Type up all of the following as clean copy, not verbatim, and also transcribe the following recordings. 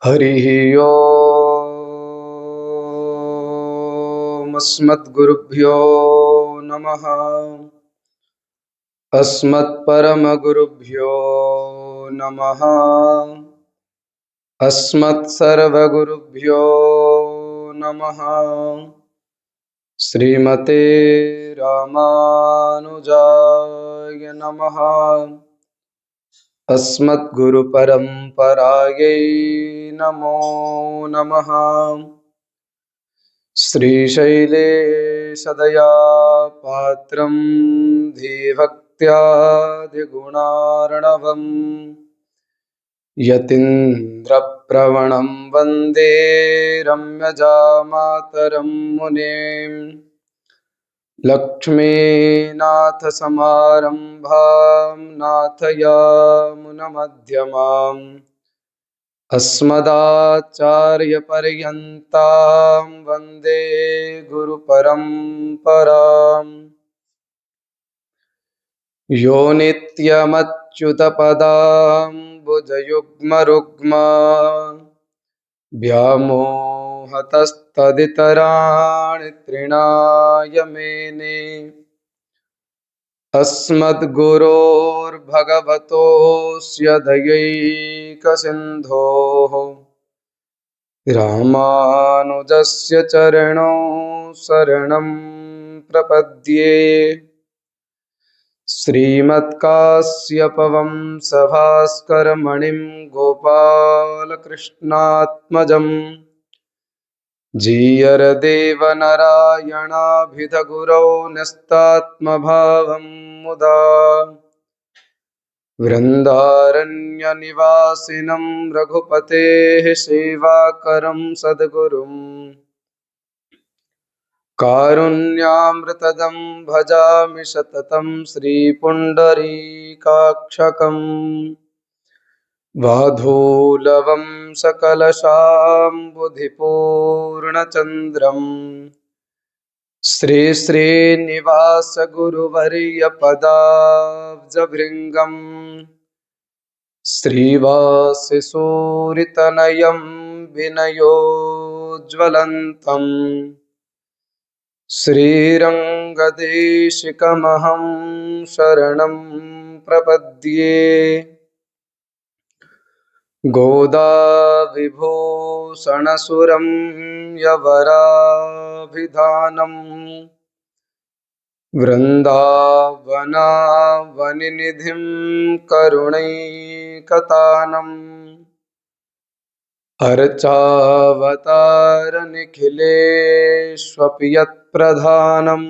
हरिः ओम्। अस्मद्गुरुभ्यो नमः। अस्मत्परमगुरुभ्यो नमः। अस्मत्सर्वगुरुभ्यो नमः। श्रीमते रामानुजाय नमः। अस्मद्गुरुपरम्परायै नमो नमः। श्रीशैलेशदयापात्रं धीभक्त्यादिगुणार्णवम् यतीन्द्रप्रवणं वन्दे रम्यजामातरं मुनिम्। लक्ष्मीनाथसमारम्भां नाथयामुनमध्यमाम् अस्मदाचार्यपर्यन्तां वन्दे गुरुपरम्पराम्। यो नित्यमच्युतपदाम्बुजयुग्मरुग्म व्यामोहतस्तदितराणि तृणाय मेने। अस्मद्गुरोर्भगवतोऽस्य दयैकसिन्धोः रामानुजस्य चरणौ शरणं प्रपद्ये। श्रीमत्काश्यपवंशभास्करमणिं गोपालकृष्णात्मजं जीयरदेवनरायणाभिधगुरौ न्यस्तात्मभावं मुदा वृन्दारण्यनिवासिनं रघुपतेः सेवाकरं सद्गुरुम् कारुण्यामृतदं भजामि सततं श्रीपुण्डरीकाक्षकम् वाधूलवं सकलशाम्बुधिपूर्णचन्द्रम् श्रीश्रीनिवासगुरुवर्यपदाब्जभृङ्गम् श्रीवासिसूरितनयं विनयोज्ज्वलन्तम् श्रीरङ्गदेशिकमहं शरणं प्रपद्ये। गोदाविभूषणसुरं यवराभिधानं वृन्दावनावनिनिधिं करुणैकतानम् अर्चावतारनिखिलेष्वपि यत्प्रधानं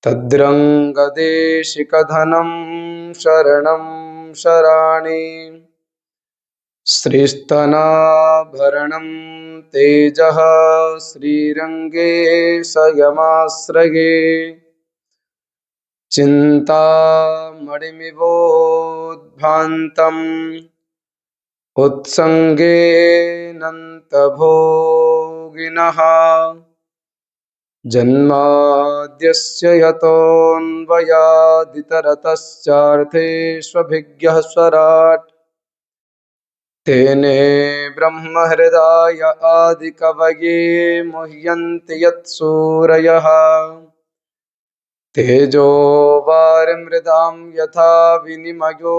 तद्रङ्गदेशिकधनं शरणं शराणि। श्रीस्तनाभरणं तेजः श्रीरङ्गे संयमाश्रये चिन्तामणिमिवोद्भ्रान्तम् उत्सङ्गेऽनन्तभोगिनः जन्माद्यस्य यतोऽन्वयादितरतश्चार्थेष्वभिज्ञः स्वराट् तेने ब्रह्महृदाय आदिकवये मुह्यन्ति यत्सूरयः तेजो वारिमृदां यथा विनिमयो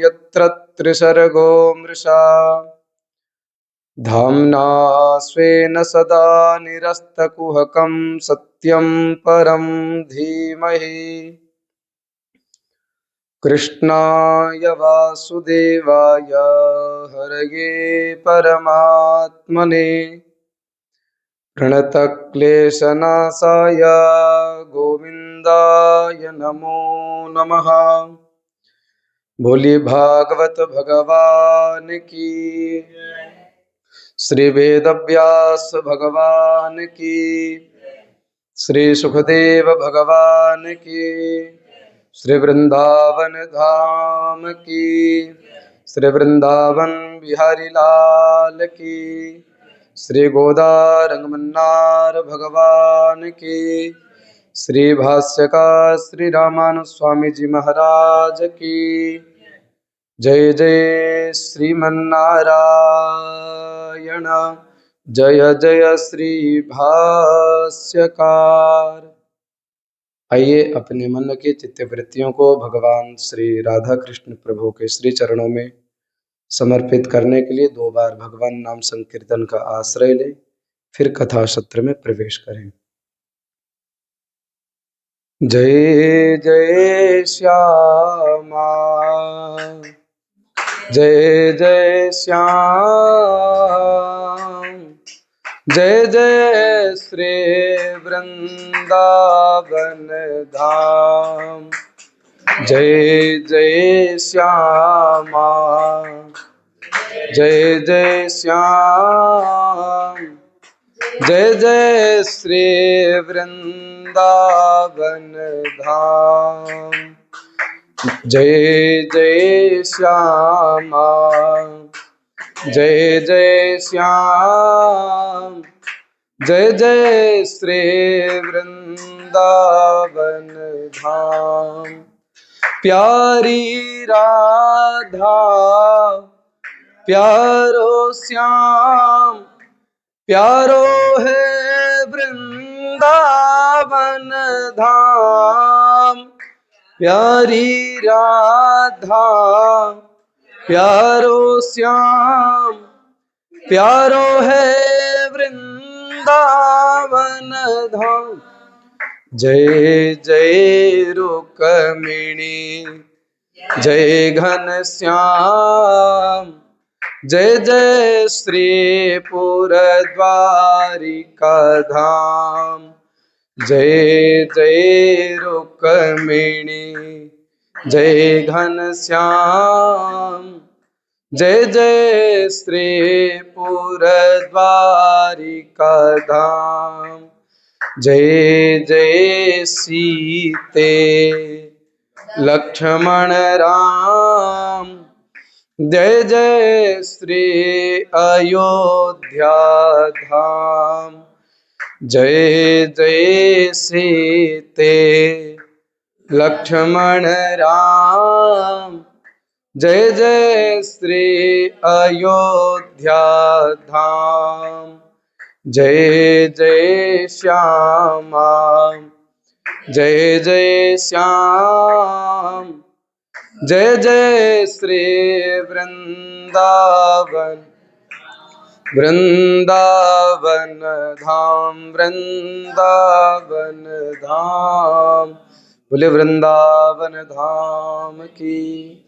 यत्र त्रिसर्गो मृषा धाम्ना स्वेन सदा निरस्तकुहकं सत्यं परं धीमहि। कृष्णाय वासुदेवाय हरये परमात्मने प्रणतक्लेशनाशाय गोविन्दाय नमो नमः। बोली भागवत भगवान की, श्री वेदव्यास भगवान की, श्री सुखदेव भगवान की, श्री वृंदावन धाम की, श्री वृंदावन बिहारी लाल की, श्री गोदारंगमन्नार भगवान की, श्री भाष्यकार श्री रामानुज स्वामी जी महाराज की जय। जय श्रीमन्नारायण। जय जय श्री भाष्यकार। आइए अपने मन की चित्तवृत्तियों को भगवान श्री राधा कृष्ण प्रभु के श्री चरणों में समर्पित करने के लिए 2 बार भगवान नाम संकीर्तन का आश्रय लें, फिर कथा सत्र में प्रवेश करें। जय जय श्यामा, जय जय श्याम, जय जय श्री वृंदावन धाम। जय जय श्यामा, जय जय श्याम, जय जय श्री वृंदावन धाम। जय जय श्यामा, जय जय श्याम, जय जय श्री वृंदावन धाम। प्यारी राधा प्यारो श्याम, प्यारो है वृंदावन धाम। प्यारी राधा प्यारो श्याम, प्यारो है वृंदावन धाम। जय जय रुक्मिणी, जय घनश्याम, जय जय श्रीपुर द्वारिका धाम। जय जय रुक्मिणी, जय घनश्याम, जय जय श्रीपुर द्वारिका धाम। जय जय सीते लक्ष्मण राम, जय जय श्री अयोध्या धाम। जय जय सीते लक्ष्मण राम, जय जय श्री अयोध्या धाम। जय जय श्यामा, जय जय श्याम, जय जय श्री वृंदावन वृंदावन धाम। वृंदावन धाम, बोले वृंदावन धाम की।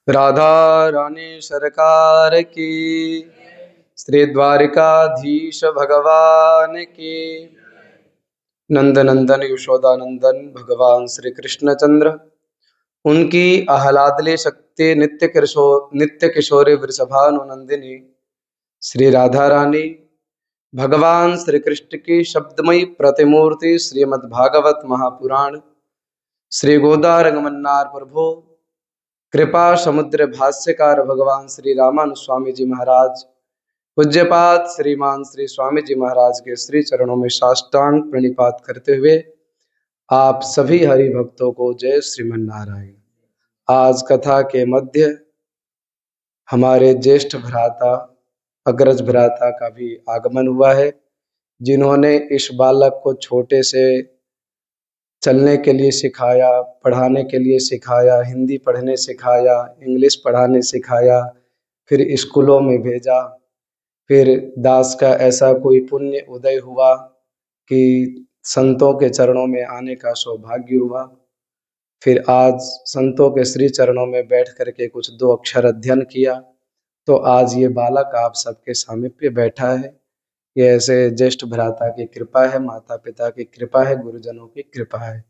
राधा रानी सरकार की, श्री द्वारिकाधीश भगवान की। नंदनंदन यशोदानंदन भगवान श्री कृष्णचंद्र, उनकी आह्लादले शक्ति नित्य किशोरी वृषभानुनंदिनी श्री राधा रानी, भगवान श्री कृष्ण की शब्दमयी प्रतिमूर्ति श्रीमद् भागवत महापुराण, श्री गोदा रंगमन्नार प्रभु, कृपा समुद्र भाष्यकार भगवान श्री रामानुज स्वामी जी महाराज, पूज्यपाद श्रीमान श्री स्वामी जी महाराज के श्री चरणों में साष्टांग प्रणिपात करते हुए आप सभी हरि भक्तों को जय श्रीमन्नारायण। आज कथा के मध्य हमारे ज्येष्ठ भ्राता अग्रज भ्राता का भी आगमन हुआ है, जिन्होंने इस बालक को छोटे से चलने के लिए सिखाया, पढ़ाने के लिए सिखाया, हिंदी पढ़ने सिखाया, इंग्लिश पढ़ाने सिखाया, फिर स्कूलों में भेजा। फिर दास का ऐसा कोई पुण्य उदय हुआ कि संतों के चरणों में आने का सौभाग्य हुआ। फिर आज संतों के श्री चरणों में बैठ करके कुछ 2 अक्षर अध्ययन किया, तो आज ये बालक आप सबके सामीप्य बैठा है। ये ऐसे ज्येष्ठ भ्राता की कृपा है, माता पिता की कृपा है, गुरुजनों की कृपा है।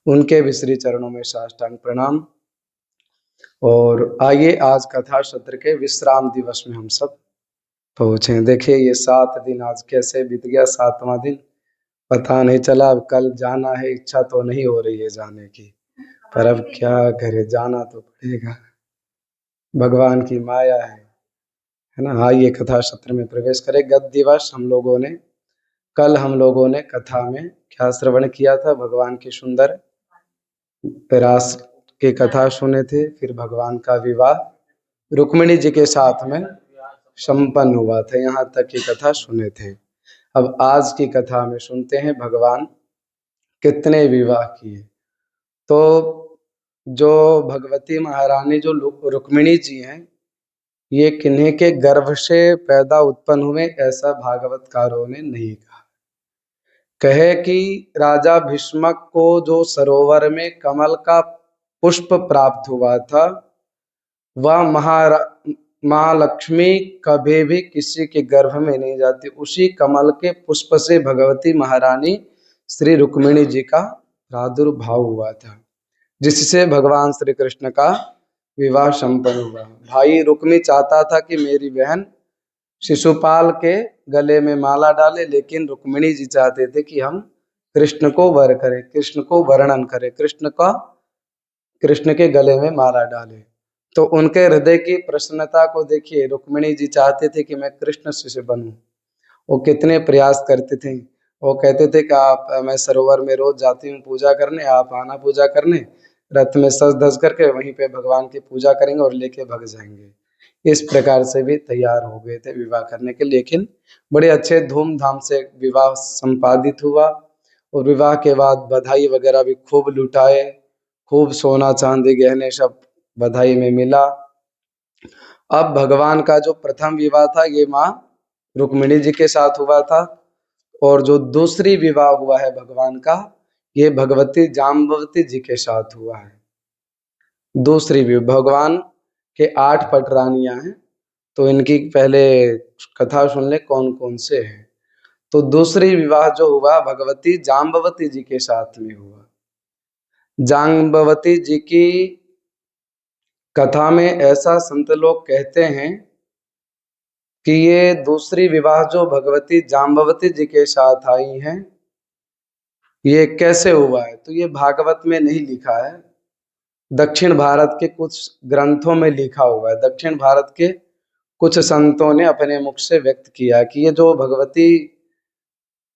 उनके भी श्री चरणों में साष्टांग प्रणाम। और आइए आज कथा सत्र के विश्राम दिवस में हम सब पहुँचे। देखिए ये 7 दिन आज कैसे बीत गया, 7वां दिन पता नहीं चला। अब कल जाना है, इच्छा तो नहीं हो रही है जाने की, पर अब क्या करे, जाना तो पड़ेगा, भगवान की माया है ना। आइए कथा सत्र में प्रवेश करें। गत दिवस कल हम लोगों ने कथा में क्या श्रवण किया था, भगवान की सुंदर रास की कथा सुने थे, फिर भगवान का विवाह रुक्मिणी जी के साथ में संपन्न हुआ था। यहाँ तक की कथा सुने थे। अब आज की कथा में सुनते हैं भगवान कितने विवाह किए। तो जो भगवती महारानी जो रुक्मिणी जी हैं, ये किन्हीं के गर्भ से पैदा उत्पन्न हुए ऐसा भागवतकारों ने नहीं कहा। कहे कि राजा भीष्मक को जो सरोवर में कमल का पुष्प प्राप्त हुआ था, वह महालक्ष्मी कभी भी किसी के गर्भ में नहीं जाती। उसी कमल के पुष्प से भगवती महारानी श्री रुक्मिणी जी का प्रादुर्भाव हुआ था, जिससे भगवान श्री कृष्ण का विवाह संपन्न हुआ। भाई रुक्मी चाहता था कि मेरी बहन शिशुपाल के गले में माला डाले, लेकिन रुक्मिणी जी चाहते थे कि हम कृष्ण को वर करें, कृष्ण को वर्णन करें, कृष्ण के गले में माला डाले। तो उनके हृदय की प्रसन्नता को देखिए। रुक्मिणी जी चाहते थे कि मैं कृष्ण शिष्य बनूं। वो कितने प्रयास करते थे। वो कहते थे कि आप, मैं सरोवर में रोज जाती हूँ पूजा करने, आप आना पूजा करने, रथ में सज धज करके वहीं पे भगवान की पूजा करेंगे और लेके भग जाएंगे। इस प्रकार से भी तैयार हो गए थे विवाह करने के। लेकिन बड़े अच्छे धूमधाम से विवाह संपादित हुआ और विवाह के बाद बधाई वगैरह भी खूब लुटाए, खूब सोना चांदी गहने सब बधाई में मिला। अब भगवान का जो प्रथम विवाह था ये माँ रुक्मिणी जी के साथ हुआ था, और जो दूसरी विवाह हुआ है भगवान का, ये भगवती जाम्बवती जी के साथ हुआ है। दूसरी भी भगवान के 8 पटरानियां हैं, तो इनकी पहले कथा सुन ले कौन कौन से हैं। तो दूसरी विवाह जो हुआ भगवती जाम्बवती जी के साथ में हुआ। जाम्बवती जी की कथा में ऐसा संत लोग कहते हैं कि ये दूसरी विवाह जो भगवती जाम्बवती जी के साथ आई हैं, ये कैसे हुआ है, तो ये भागवत में नहीं लिखा है। दक्षिण भारत के कुछ ग्रंथों में लिखा हुआ है। दक्षिण भारत के कुछ संतों ने अपने मुख से व्यक्त किया कि ये जो भगवती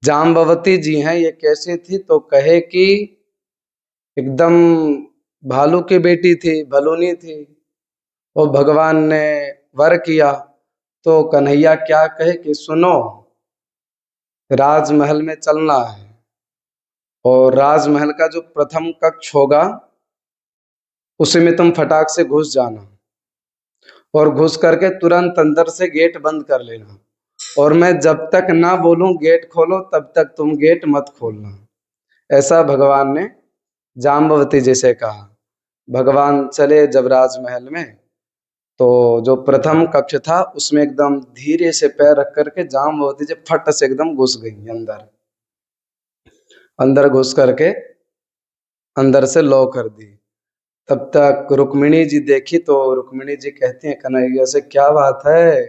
जाम्बवती जी हैं ये कैसी थी, तो कहे कि एकदम भालू की बेटी थी, भलूनी थी। और भगवान ने वर किया तो कन्हैया क्या कहे कि सुनो, राजमहल में चलना है और राजमहल का जो प्रथम कक्ष होगा उसी में तुम फटाक से घुस जाना और घुस करके तुरंत अंदर से गेट बंद कर लेना, और मैं जब तक ना बोलूं गेट खोलो तब तक तुम गेट मत खोलना। ऐसा भगवान ने जाम्बवती जी से कहा। भगवान चले जब राजमहल में, तो जो प्रथम कक्ष था उसमें एकदम धीरे से पैर रख करके जाम्बवती जी फट से एकदम घुस गई अंदर। अंदर घुस करके अंदर से लॉ कर दी। तब तक रुक्मिणी जी देखी तो रुक्मिणी जी कहती हैं कन्हैया से, क्या बात है,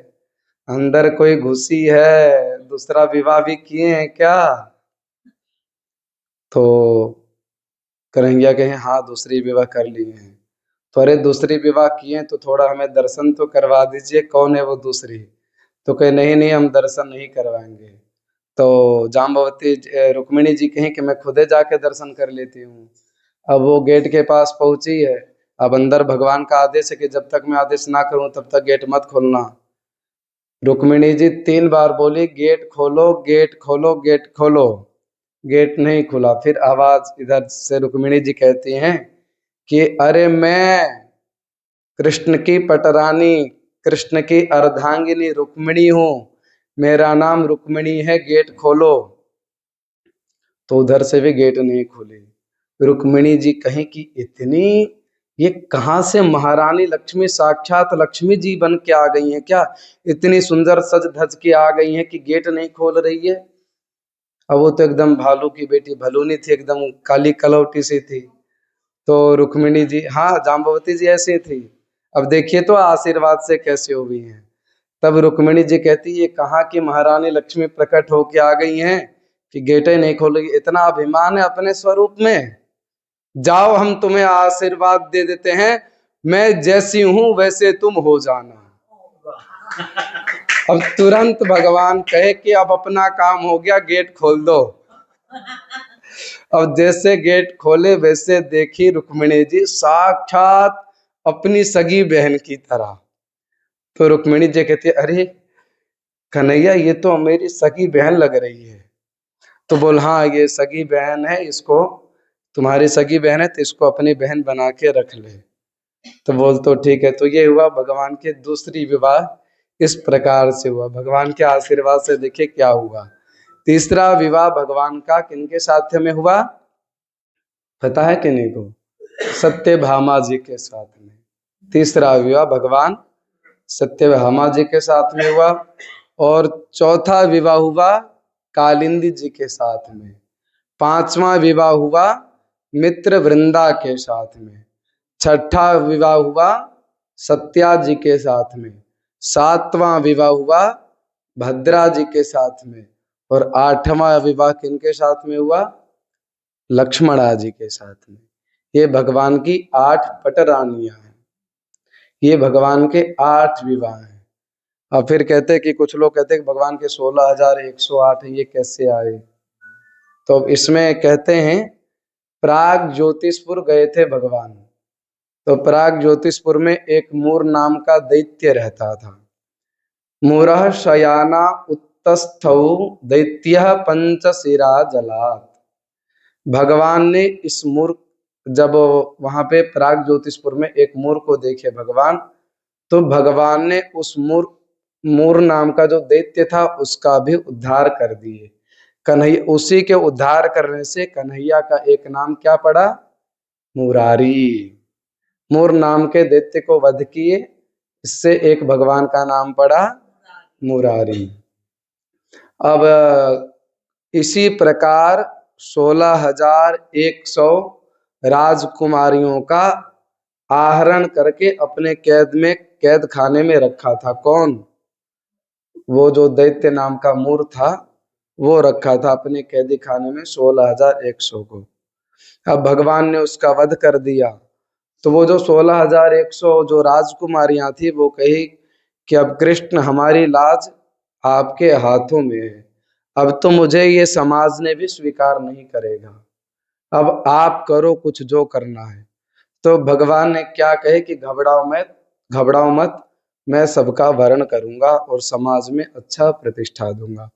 अंदर कोई घुसी है, दूसरा विवाह भी किए हैं क्या? तो कन्हैया कहे हाँ दूसरी विवाह कर लिए हैं। तो अरे दूसरी विवाह किए तो थोड़ा हमें दर्शन तो करवा दीजिए, कौन है वो दूसरी? तो कहे नहीं नहीं हम दर्शन नहीं करवाएंगे। तो जाम्बवती रुक्मिणी जी कहें कि मैं खुदे जाके दर्शन कर लेती हूँ। अब वो गेट के पास पहुंची है। अब अंदर भगवान का आदेश है कि जब तक मैं आदेश ना करूं तब तक गेट मत खोलना। रुक्मिणी जी 3 बार बोली गेट खोलो गेट खोलो गेट खोलो, गेट नहीं खुला। फिर आवाज इधर से रुक्मिणी जी कहती हैं कि अरे मैं कृष्ण की पटरानी, कृष्ण की अर्धांगिनी रुक्मिणी हूँ, मेरा नाम रुक्मिणी है, गेट खोलो। तो उधर से भी गेट नहीं खुली। रुक्मिणी जी कहीं कि इतनी, ये कहाँ से महारानी लक्ष्मी, साक्षात लक्ष्मी जी बन के आ गई हैं क्या? इतनी सुंदर सज धज के आ गई हैं कि गेट नहीं खोल रही है। अब वो तो एकदम भालू की बेटी भलूनी थी, एकदम काली कलौटी सी थी। तो रुक्मिणी जी, हाँ जाम्बवती जी ऐसी थी। अब देखिए तो आशीर्वाद से कैसे हो गई हैं। तब रुक्मिणी जी कहती ये कहाँ की महारानी लक्ष्मी प्रकट होके आ गई हैं कि गेटे नहीं खोलेगी। इतना अभिमान है अपने स्वरूप में। जाओ हम तुम्हें आशीर्वाद दे देते हैं, मैं जैसी हूं वैसे तुम हो जाना। अब तुरंत भगवान कहे कि अब अपना काम हो गया, गेट खोल दो। अब जैसे गेट खोले वैसे देखी रुक्मिणी जी साक्षात अपनी सगी बहन की तरह, तो रुक्मिणी जी कहती है, अरे कन्हैया ये तो मेरी सगी बहन लग रही है। तो बोल, हाँ ये सगी बहन है, इसको तुम्हारी सगी बहन है तो इसको अपनी बहन बना के रख ले। तो बोल तो ठीक है। तो ये हुआ भगवान के दूसरी विवाह, इस प्रकार से हुआ। भगवान के आशीर्वाद से देखिए क्या हुआ। तीसरा विवाह भगवान का किनके साथ में हुआ, पता है किन्हीं को? सत्यभामा जी के साथ में। तीसरा विवाह भगवान सत्यभामा जी के साथ में हुआ। और चौथा विवाह हुआ कालिंदी जी के साथ में। पांचवा विवाह हुआ मित्र वृंदा के साथ में। छठा विवाह हुआ सत्या जी के साथ में। सातवां विवाह हुआ भद्रा जी के साथ में। और आठवां विवाह किनके साथ में हुआ, लक्ष्मणा जी के साथ में। ये भगवान की 8 पटरानियां हैं। ये भगवान के 8 विवाह हैं। अब फिर कहते हैं कि कुछ लोग कहते हैं कि भगवान के 16,108 है, ये कैसे आए? तो इसमें कहते हैं प्राग ज्योतिषपुर गए थे भगवान। तो प्राग ज्योतिषपुर में एक मूर नाम का दैत्य रहता था। मूरः शयाना उत्तस्थौ दैत्यः पंचशिरा जलात्। भगवान ने इस मूर, जब वहां पे प्राग ज्योतिषपुर में एक मूर को देखे भगवान, तो भगवान ने उस मूर नाम का जो दैत्य था उसका भी उद्धार कर दिए। कन्हैया, उसी के उद्धार करने से कन्हैया का एक नाम क्या पड़ा, मुरारी। मूर नाम के दैत्य को वध किए, इससे एक भगवान का नाम पड़ा मुरारी। अब इसी प्रकार 16,100 राजकुमारियों का आहरण करके अपने कैद खाने में रखा था। कौन? वो जो दैत्य नाम का मूर था, वो रखा था अपने कैदी खाने में 16,100 को। अब भगवान ने उसका वध कर दिया। तो वो जो 16,100 जो राजकुमारियां थी, वो कही कि अब कृष्ण हमारी लाज आपके हाथों में है, अब तो मुझे ये समाज ने भी स्वीकार नहीं करेगा, अब आप करो कुछ जो करना है। तो भगवान ने क्या कहे कि घबराओ मत, मैं सबका वरण करूंगा और समाज में अच्छा प्रतिष्ठा दूंगा।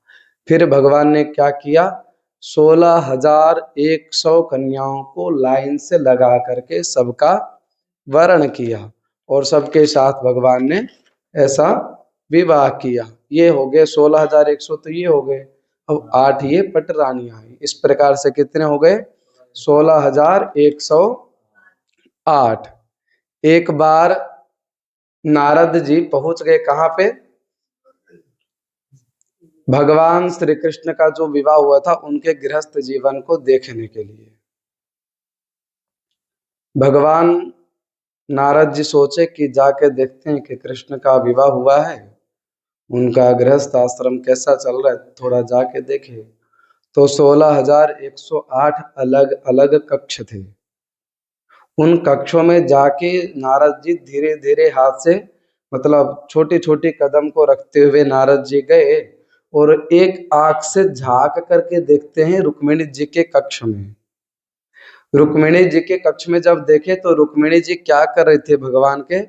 फिर भगवान ने क्या किया, 16,100 कन्याओं को लाइन से लगा करके सबका वरण किया और सबके साथ भगवान ने ऐसा विवाह किया। ये हो गए 16,100, तो ये हो गए। अब 8 ये पटरानियां हैं। इस प्रकार से कितने हो गए, 16,108। एक बार नारद जी पहुंच गए कहाँ पे, भगवान श्री कृष्ण का जो विवाह हुआ था उनके गृहस्थ जीवन को देखने के लिए। भगवान नारद जी सोचे कि जाके देखते हैं कि कृष्ण का विवाह हुआ है, उनका गृहस्थ आश्रम कैसा चल रहा है, थोड़ा जाके देखे। तो 16,108 अलग अलग कक्ष थे। उन कक्षों में जाके नारद जी धीरे धीरे हाथ से, मतलब छोटी छोटी कदम को रखते हुए नारद जी गए और एक आंख से झांक करके देखते हैं रुक्मिणी जी के कक्ष में। रुक्मिणी जी के कक्ष में जब देखे तो रुक्मिणी जी क्या कर रही थी, भगवान के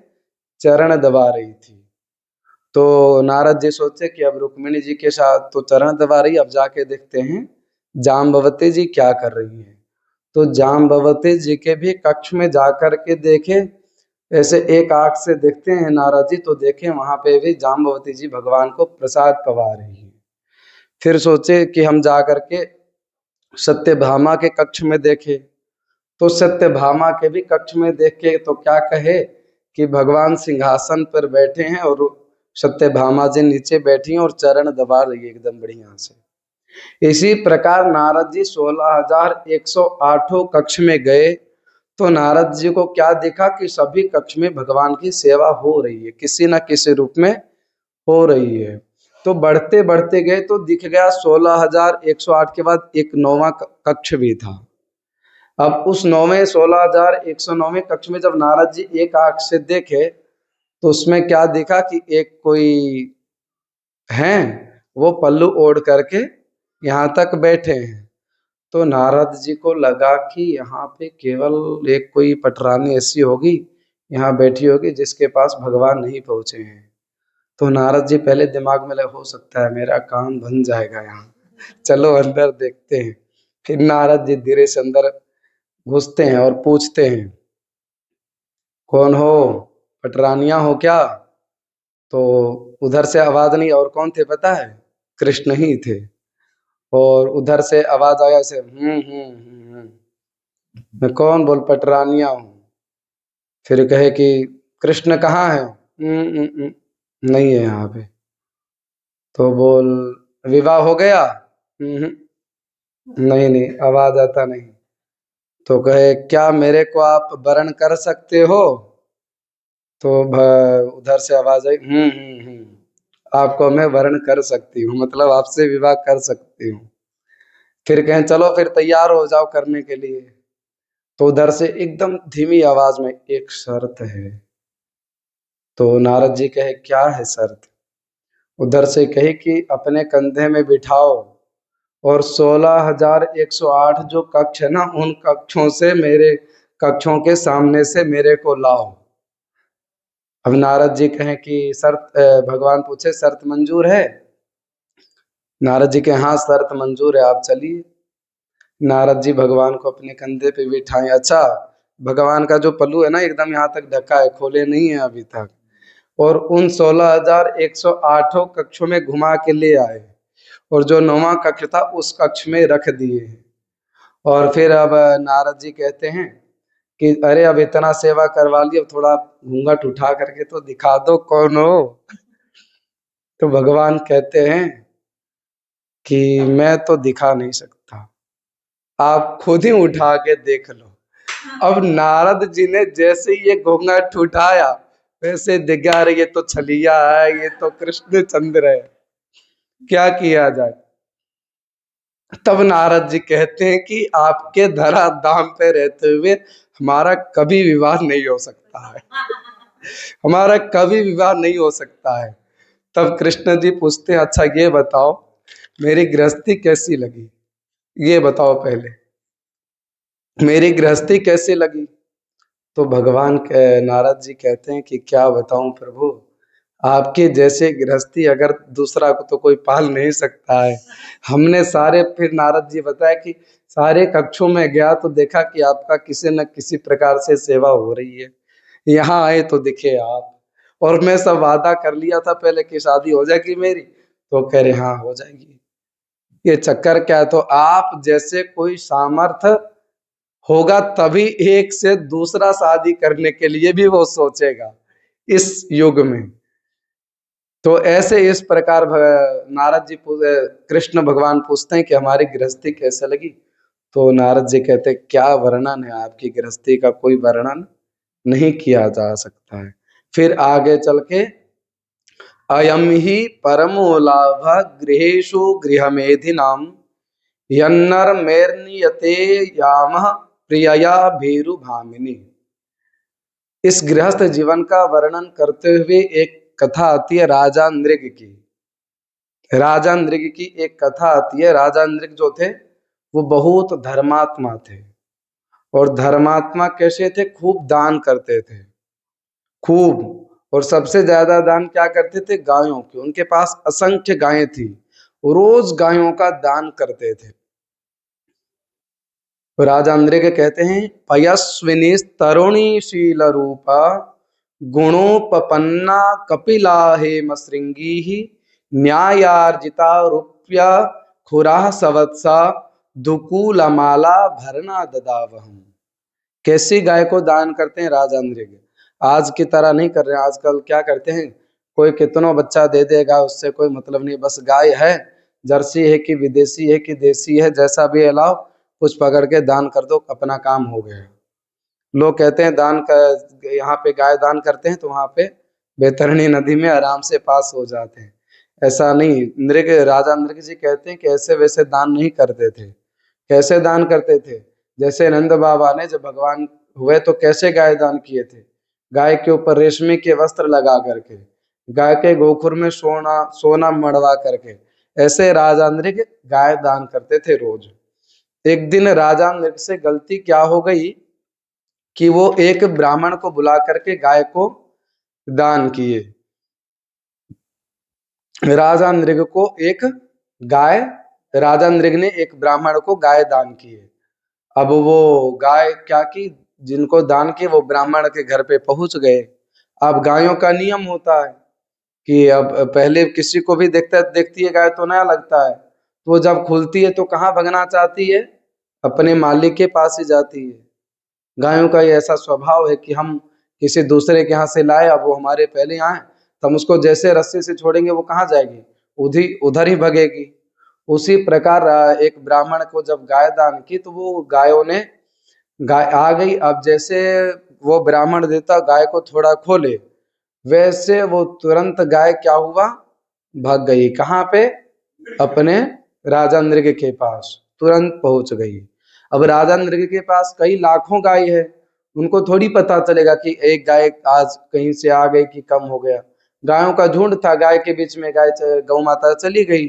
चरण दबा रही थी। तो नारद जी सोचे कि अब रुक्मिणी जी के साथ तो चरण दबा रही, अब जाके देखते हैं जाम्बवती जी क्या कर रही हैं। तो जाम्बवती जी के भी कक्ष में जाकर के देखे, ऐसे एक आंख से देखते हैं नारद जी, तो देखे वहां पे भी जाम्बवती जी भगवान को प्रसाद पवा रही हैं। फिर सोचे कि हम जा करके सत्यभामा के कक्ष में देखे, तो सत्यभामा के भी कक्ष में देख के तो क्या कहे कि भगवान सिंहासन पर बैठे हैं और सत्यभामा जी नीचे बैठी हैं और चरण दबा रही है एकदम बढ़िया से। इसी प्रकार नारद जी 16,108 कक्ष में गए तो नारद जी को क्या देखा कि सभी कक्ष में भगवान की सेवा हो रही है, किसी न किसी रूप में हो रही है। तो बढ़ते बढ़ते गए तो दिख गया 16,108 के बाद एक 9वां कक्ष भी था। अब उस 16,109वें कक्ष में जब नारद जी एक आंख से देखे तो उसमें क्या देखा कि एक कोई हैं, वो पल्लू ओढ़ करके यहाँ तक बैठे हैं। तो नारद जी को लगा कि यहाँ पे केवल एक कोई पटरानी ऐसी होगी, यहाँ बैठी होगी जिसके पास भगवान नहीं पहुंचे हैं। तो नारद जी पहले दिमाग में लगे, हो सकता है मेरा काम बन जाएगा यहाँ, चलो अंदर देखते हैं। फिर नारद जी धीरे से अंदर घुसते हैं और पूछते हैं, कौन हो, पटरानिया हो क्या? तो उधर से आवाज नहीं, और कौन थे पता है? कृष्ण ही थे। और उधर से आवाज आया ऐसे, मैं कौन, बोल पटरानिया हूँ। फिर कहे कि कृष्ण कहाँ है? नहीं है यहाँ पे। तो बोल, विवाह हो गया? नहीं नहीं, आवाज आता नहीं। तो कहे, क्या मेरे को आप वरण कर सकते हो? तो उधर से आवाज आई, आपको मैं वर्ण कर सकती हूँ, मतलब आपसे विवाह कर सकती हूँ। फिर कहें, चलो फिर तैयार हो जाओ करने के लिए। तो उधर से एकदम धीमी आवाज में, एक शर्त है। तो नारद जी कहे, क्या है शर्त? उधर से कहे कि अपने कंधे में बिठाओ और 16,108 जो कक्ष है ना, उन कक्षों से मेरे कक्षों के सामने से मेरे को लाओ। अब नारद जी कहें कि शर्त, भगवान पूछे शर्त मंजूर है? नारद जी के, हाँ शर्त मंजूर है, आप चलिए। नारद जी भगवान को अपने कंधे पे बिठाए। अच्छा, भगवान का जो पल्लू है ना, एकदम यहाँ तक ढका है, खोले नहीं है अभी तक। और उन 16,108 कक्षों में घुमा के ले आए, और जो 9वां कक्ष था उस कक्ष में रख दिए। और फिर अब नारद जी कहते हैं कि अरे अब इतना सेवा करवा ली, अब थोड़ा घूंघट उठा करके तो दिखा दो कौन हो। तो भगवान कहते हैं कि मैं तो दिखा नहीं सकता, आप खुद ही उठा के देख लो। अब नारद जी ने जैसे ही ये घूंघट उठाया, वैसे दिखा, अरे ये तो छलिया है, ये तो कृष्णचंद्र है, क्या किया जाए। तब नारद जी कहते हैं कि आपके धरा धाम पे रहते हुए हमारा कभी विवाह नहीं हो सकता है, हमारा कभी विवाह नहीं हो सकता है। तब कृष्ण जी पूछते हैं, अच्छा ये बताओ मेरी गृहस्थी कैसी लगी, ये बताओ पहले, मेरी गृहस्थी कैसी लगी? तो भगवान नारद जी कहते हैं कि क्या बताऊं प्रभु, आपके जैसे गृहस्थी अगर दूसरा को तो कोई पाल नहीं सकता है। हमने सारे, फिर नारद जी बताया कि सारे कक्षों में गया तो देखा कि आपका किसी न किसी प्रकार से सेवा हो रही है, यहाँ आए तो दिखे आप। और मैं सब वादा कर लिया था पहले कि शादी हो जाएगी मेरी, तो कह रहे हाँ हो जाएगी। ये चक्कर क्या है? तो आप जैसे कोई सामर्थ्य होगा तभी एक से दूसरा शादी करने के लिए भी वो सोचेगा इस युग में। तो ऐसे इस प्रकार नारद जी कृष्ण भगवान पूछते हैं कि हमारी गृहस्थी कैसे लगी? तो नारद जी कहते हैं, क्या वर्णन है, आपकी गृहस्थी का कोई वर्णन नहीं किया जा सकता है। फिर आगे चल के, अयम ही परमो लाभ गृहेषु गृहमेधिनाम यन्नरमेर्नियते यामः प्रियया भीरु भामिनी। इस गृहस्थ जीवन का वर्णन करते हुए एक कथा आती है राजा नृग की। राजा नृग की एक कथा आती है। राजा नृग जो थे वो बहुत धर्मात्मा थे। और धर्मात्मा कैसे थे? खूब दान करते थे, खूब। और सबसे ज्यादा दान क्या करते थे? गायों के। उनके पास असंख्य गायें थी, रोज गायों का दान करते थे। तो राजा के कहते हैं, पयस्विनी तरुणी शील रूपा गुणोपपन्ना कपिला हेम श्रृंगी न्यायार्जिता रुप्या खुरा सवत्सा दुकूलमाला भरना ददावहम। कैसी गाय को दान करते हैं राजा नृग। आज की तरह नहीं कर रहे हैं। आजकल क्या करते हैं, कोई कितनों बच्चा दे देगा, उससे कोई मतलब नहीं, बस गाय है, जर्सी है कि विदेशी है कि देसी है, जैसा भी अलाव, कुछ पकड़ के दान कर दो, अपना काम हो गया। लोग कहते हैं दान कर, यहाँ पे गाय दान करते हैं तो वहां पे बैतरणी नदी में आराम से पास हो जाते हैं। ऐसा नहीं। नृग, राजा नृग जी कहते हैं कि ऐसे वैसे दान नहीं करते थे। कैसे दान करते थे? जैसे नंद बाबा ने जब भगवान हुए तो कैसे गाय दान किए थे? गाय के ऊपर रेशमी के वस्त्र लगा करके, गाय के गोखुर में सोना सोना मड़वा करके, ऐसे राजा नृग गाय दान करते थे रोज। एक दिन राजा नृग से गलती क्या हो गई कि वो एक ब्राह्मण को बुला करके गाय को दान किए। राजा नृग को एक गाय, राजा नृग ने एक ब्राह्मण को गाय दान की है। अब वो गाय क्या की, जिनको दान की वो ब्राह्मण के घर पे पहुंच गए। अब गायों का नियम होता है कि अब पहले किसी को भी देखती है गाय तो नया लगता है, तो वो जब खुलती है तो कहाँ भगना चाहती है, अपने मालिक के पास ही जाती है। गायों का ये ऐसा स्वभाव है कि हम किसी दूसरे के यहाँ से लाए, अब वो हमारे पहले यहाँ है, तो हम उसको जैसे रस्सी से छोड़ेंगे वो कहाँ जाएगी, उधर ही भगेगी। उसी प्रकार एक ब्राह्मण को जब गाय दान की तो वो गायों ने, गाय आ गई। अब जैसे वो ब्राह्मण देवता गाय को थोड़ा खोले, वैसे वो तुरंत गाय क्या हुआ, भाग गई। कहाँ पे, अपने राजा नृग के पास तुरंत पहुंच गई। अब राजा नृग के पास कई लाखों गाय है, उनको थोड़ी पता चलेगा कि एक गाय आज कहीं से आ गई कि कम हो गया। गायों का झुंड था, गाय के बीच में गाय गौ माता चली गई।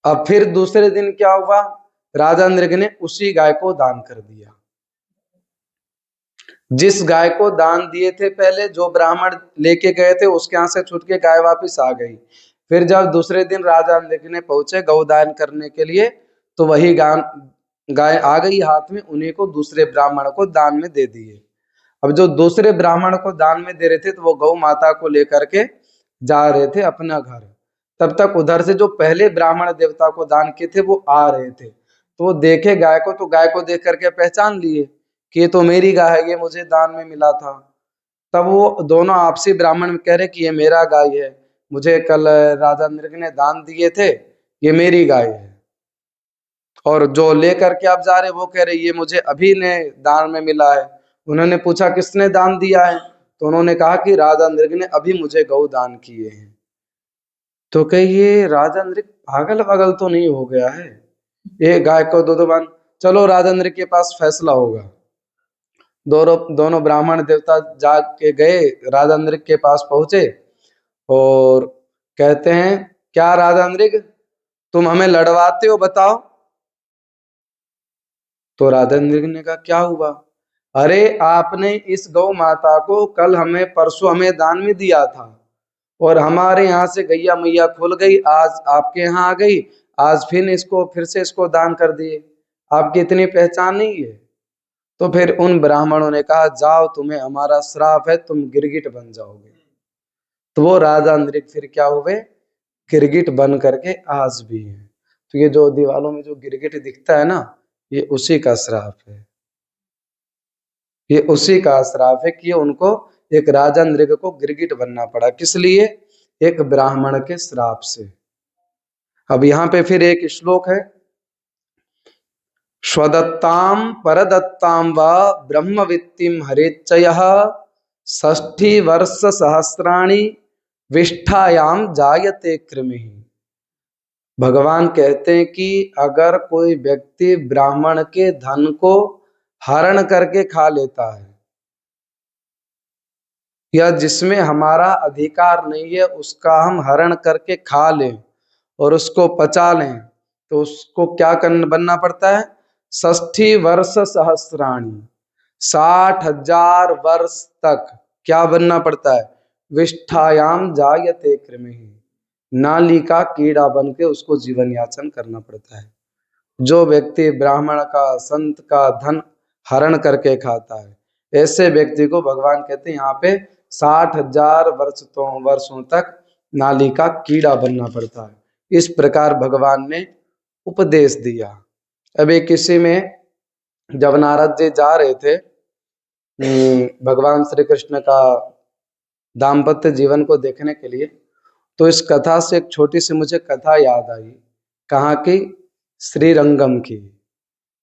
अब फिर दूसरे दिन क्या हुआ, राजा नृग ने उसी गाय को दान कर दिया। जिस गाय को दान दिए थे पहले, जो ब्राह्मण लेके गए थे उसके यहाँ से छूट के गाय वापिस आ गई। फिर जब दूसरे दिन राजा देखने पहुंचे गौदान करने के लिए, तो वही गाय आ गई हाथ में, उन्हीं को दूसरे ब्राह्मण को दान में दे दिए। अब जो दूसरे ब्राह्मण को दान में दे रहे थे तो वो गौ माता को लेकर के जा रहे थे अपना घर। तब तक उधर से जो पहले ब्राह्मण देवता को दान किए थे वो आ रहे थे, तो वो देखे गाय को, तो गाय को देख करके पहचान लिए कि ये तो मेरी गाय है, ये मुझे दान में मिला था। तब वो दोनों आपसी ब्राह्मण कह रहे कि ये मेरा गाय है, मुझे कल राजा नृग ने दान दिए थे, ये मेरी गाय है। और जो लेकर के आप जा रहे वो कह रहे ये मुझे अभी ने दान में मिला है। उन्होंने पूछा किसने दान दिया है, तो उन्होंने कहा कि राजा नृग ने अभी मुझे गौ दान किए हैं। तो कहिए राजा नृग पागल पागल तो नहीं हो गया है, ये गाय को दो दो बार, चलो राजा नृग के पास फैसला होगा। दोनों दोनों ब्राह्मण देवता जाग के गए, राजा नृग के पास पहुंचे और कहते हैं क्या राजा नृग, तुम हमें लड़वाते हो, बताओ। तो राजा नृग ने कहा क्या हुआ, अरे आपने इस गौ माता को कल हमें, परसों हमें दान में दिया था, और हमारे यहाँ से गैया मैया खुल गई, आज आपके यहाँ आ गई, आज फिर से इसको दान कर दिए, आपकी इतनी पहचान नहीं है। तो फिर उन ब्राह्मणों ने कहा जाओ, तुम्हें हमारा श्राप है, तुम गिरगिट बन जाओगे। तो वो राजा नृग फिर क्या हुए, गिरगिट बन करके आज भी है। तो ये जो दीवालों में जो गिरगिट दिखता है ना, ये उसी का श्राप है, ये उसी का श्राप है कि उनको एक राजा नृग को गिरगिट बनना पड़ा, किस लिए, एक ब्राह्मण के श्राप से। अब यहाँ पे फिर एक श्लोक है, स्वदत्ताम परदत्ताम व ब्रह्मवित्तिम हरेच्चयः षष्ठी वर्ष सहस्राणि विष्ठायाम जायते कृमिः। भगवान कहते हैं कि अगर कोई व्यक्ति ब्राह्मण के धन को हरण करके खा लेता है, या जिसमें हमारा अधिकार नहीं है उसका हम हरण करके खा लें और उसको पचा लें, तो उसको क्या बनना पड़ता है, षष्ठी वर्ष सहस्राणी, 60,000 वर्ष तक क्या बनना पड़ता है, विष्ठायाम जायते कृमिः, नाली का कीड़ा बन के उसको जीवन याचन करना पड़ता है। जो व्यक्ति ब्राह्मण का, संत का धन हरण करके खाता है, ऐसे व्यक्ति को भगवान कहते हैं यहाँ पे 60,000 वर्षों तक नाली का कीड़ा बनना पड़ता है। इस प्रकार भगवान ने उपदेश दिया। अभी किसी में जब नारद जी जा रहे थे भगवान श्री कृष्ण का दाम्पत्य जीवन को देखने के लिए, तो इस कथा से एक छोटी सी मुझे कथा याद आई। कहाँ की, श्रीरंगम की।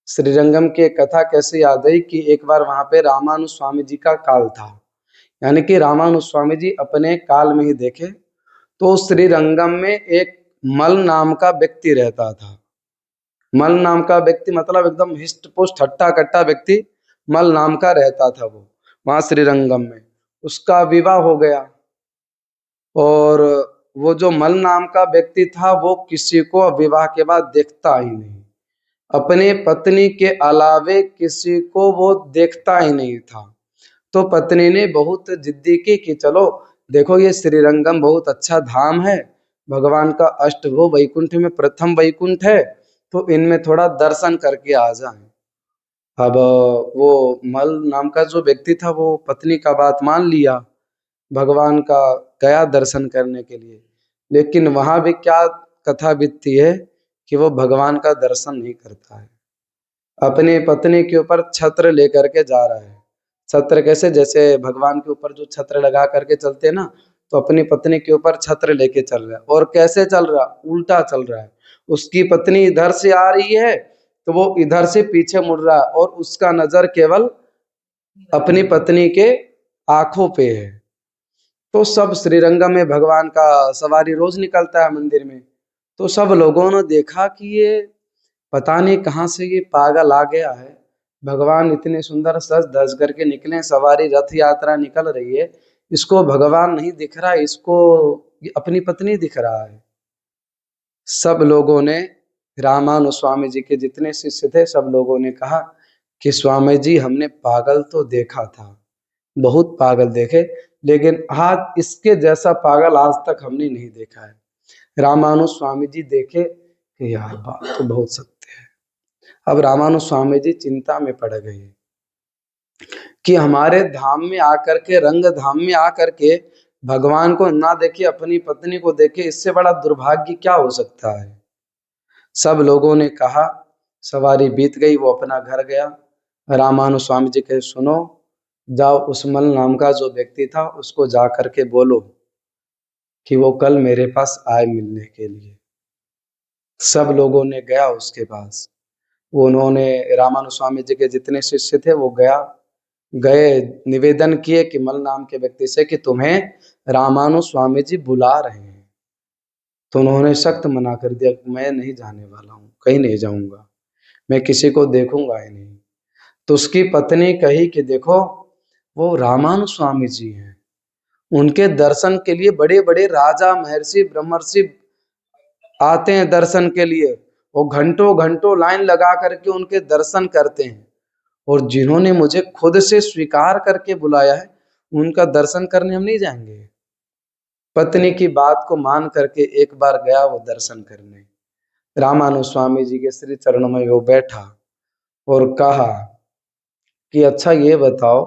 श्रीरंगम की एक कथा कैसे याद आई कि एक बार वहां पे रामानुज स्वामी जी का काल था, यानी कि रामानुज स्वामी जी अपने काल में ही देखे, तो श्रीरंगम में एक मल नाम का व्यक्ति रहता था। मल नाम का व्यक्ति मतलब एकदम हिष्ट पुष्ट हट्टा कट्टा व्यक्ति मल नाम का रहता था वो वहां श्रीरंगम में। उसका विवाह हो गया, और वो जो मल नाम का व्यक्ति था वो किसी को विवाह के बाद देखता ही नहीं, अपने पत्नी के अलावे किसी को वो देखता ही नहीं था। तो पत्नी ने बहुत जिद्दी की कि चलो देखो ये श्रीरंगम बहुत अच्छा धाम है, भगवान का अष्टभुव वैकुंठ में प्रथम वैकुंठ है, तो इनमें थोड़ा दर्शन करके आ जाएं। अब वो मल नाम का जो व्यक्ति था वो पत्नी का बात मान लिया, भगवान का गया दर्शन करने के लिए। लेकिन वहां भी क्या कथा बीतती है कि वो भगवान का दर्शन नहीं करता है, अपनी पत्नी के ऊपर छत्र लेकर के जा रहा है। छत्र कैसे, जैसे भगवान के ऊपर जो छत्र लगा करके चलते हैं ना, तो अपनी पत्नी के ऊपर छत्र लेके चल रहा है। और कैसे चल रहा, उल्टा चल रहा है। उसकी पत्नी इधर से आ रही है तो वो इधर से पीछे मुड़ रहा है, और उसका नजर केवल अपनी पत्नी के आंखों पे है। तो सब श्रीरंगम में भगवान का सवारी रोज निकलता है मंदिर में, तो सब लोगों ने देखा कि ये पता नहीं कहाँ से ये पागल आ गया है। भगवान इतने सुंदर सज धज करके निकले, सवारी रथ यात्रा निकल रही है, इसको भगवान नहीं दिख रहा, इसको ये अपनी पत्नी दिख रहा है। सब लोगों ने, रामानु स्वामी जी के जितने शिष्य थे सब लोगों ने कहा कि स्वामी जी हमने पागल तो देखा था, बहुत पागल देखे, लेकिन आज इसके जैसा पागल आज तक हमने नहीं देखा है। रामानु स्वामी जी देखे कि यार बात तो बहुत सत्य है। अब रामानु स्वामी जी चिंता में पड़ गए कि हमारे धाम में आकर के, रंग धाम में आकर के भगवान को ना देखे, अपनी पत्नी को देखे, इससे बड़ा दुर्भाग्य क्या हो सकता है। सब लोगों ने कहा, सवारी बीत गई, वो अपना घर गया। रामानु स्वामी जी कहे सुनो, जाओ उस मल नाम का जो व्यक्ति था उसको जा करके बोलो कि वो कल मेरे पास आए मिलने के लिए। सब लोगों ने गया उसके पास। उन्होंने, रामानु स्वामी जी के जितने शिष्य थे वो गए निवेदन किए कि मल नाम के व्यक्ति से कि तुम्हें रामानु स्वामी जी बुला रहे हैं। तो उन्होंने सख्त मना कर दिया, मैं नहीं जाने वाला हूँ, कहीं नहीं जाऊंगा, मैं किसी को देखूंगा ही नहीं। तो उसकी पत्नी कही कि देखो वो रामानु स्वामी जी हैं, उनके दर्शन के लिए बड़े बड़े राजा महर्षि ब्रह्मर्षि आते हैं दर्शन के लिए, वो घंटों घंटों लाइन लगा करके उनके दर्शन करते हैं, और जिन्होंने मुझे खुद से स्वीकार करके बुलाया है उनका दर्शन करने हम नहीं जाएंगे। पत्नी की बात को मान करके एक बार गया वो दर्शन करने। रामानु स्वामी जी के श्री चरणों में वो बैठा और कहा कि अच्छा ये बताओ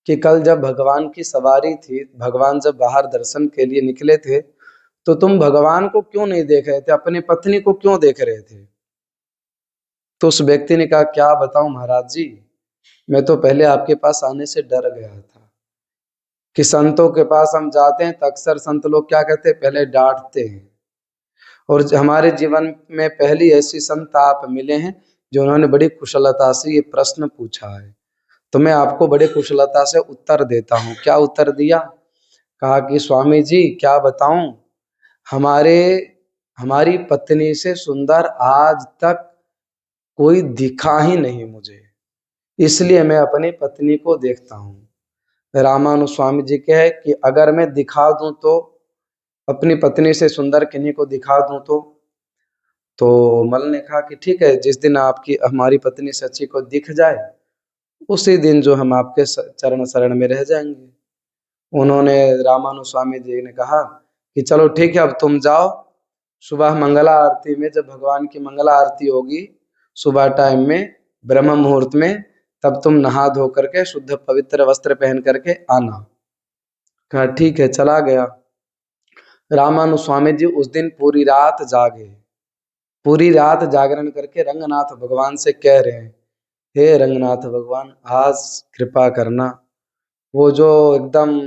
कि कल जब भगवान की सवारी थी, भगवान जब बाहर दर्शन के लिए निकले थे, तो तुम भगवान को क्यों नहीं देख रहे थे, अपनी पत्नी को क्यों देख रहे थे। तो उस व्यक्ति ने कहा क्या बताऊं महाराज जी, मैं तो पहले आपके पास आने से डर गया था कि संतों के पास हम जाते हैं तो अक्सर संत लोग क्या कहते हैं, पहले डांटते हैं। और हमारे जीवन में पहली ऐसी संत आप मिले हैं जो उन्होंने बड़ी कुशलता से ये प्रश्न पूछा है, तो मैं आपको बड़े कुशलता से उत्तर देता हूँ। क्या उत्तर दिया, कहा कि स्वामी जी क्या बताऊं, हमारे हमारी पत्नी से सुंदर आज तक कोई दिखा ही नहीं मुझे, इसलिए मैं अपनी पत्नी को देखता हूँ। रामानु स्वामी जी कहे कि अगर मैं दिखा दूं तो, अपनी पत्नी से सुंदर किन्हीं को दिखा दूं तो मल ने कहा कि ठीक है, जिस दिन आपकी हमारी पत्नी सच्ची को दिख जाए उसी दिन जो हम आपके चरण शरण में रह जाएंगे। उन्होंने, रामानु स्वामी जी ने कहा कि चलो ठीक है, अब तुम जाओ, सुबह मंगला आरती में जब भगवान की मंगला आरती होगी सुबह टाइम में ब्रह्म मुहूर्त में, तब तुम नहा धो करके शुद्ध पवित्र वस्त्र पहन करके आना। कहा ठीक है, चला गया। रामानु स्वामी जी उस दिन पूरी रात जागे, पूरी रात जागरण करके रंगनाथ भगवान से कह रहे हैं, हे रंगनाथ भगवान आज कृपा करना, वो जो एकदम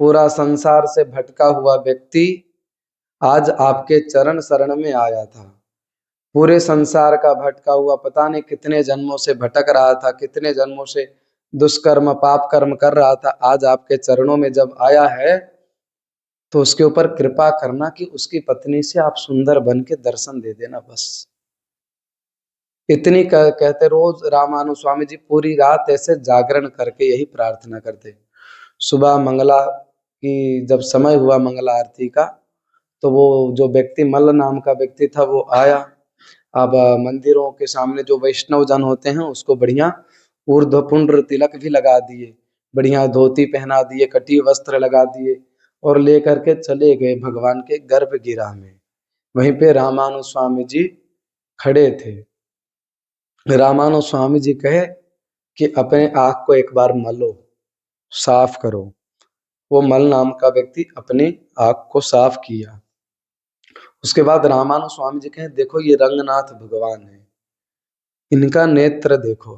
पूरा संसार से भटका हुआ व्यक्ति आज आपके चरण शरण में आया था, पूरे संसार का भटका हुआ, पता नहीं कितने जन्मों से भटक रहा था, कितने जन्मों से दुष्कर्म पाप कर्म कर रहा था, आज आपके चरणों में जब आया है तो उसके ऊपर कृपा करना कि उसकी पत्नी से आप सुंदर बन के दर्शन दे देना, बस इतनी कहते रोज रामानु स्वामी जी पूरी रात ऐसे जागरण करके यही प्रार्थना करते। सुबह मंगला की जब समय हुआ मंगला आरती का, तो वो जो व्यक्ति मल्ल नाम का व्यक्ति था वो आया। अब मंदिरों के सामने जो वैष्णव जन होते हैं उसको बढ़िया ऊर्ध्व पुंड्र तिलक भी लगा दिए, बढ़िया धोती पहना दिए, कटी वस्त्र लगा दिए, और लेकर के चले गए भगवान के गर्भगृह में। वहीं पे रामानुज स्वामी जी खड़े थे। रामानुज स्वामी जी कहे कि अपने आँख को एक बार मलो, साफ करो। वो मल नाम का व्यक्ति अपनी आँख को साफ किया। उसके बाद रामानुज स्वामी जी कहे देखो ये रंगनाथ भगवान है, इनका नेत्र देखो,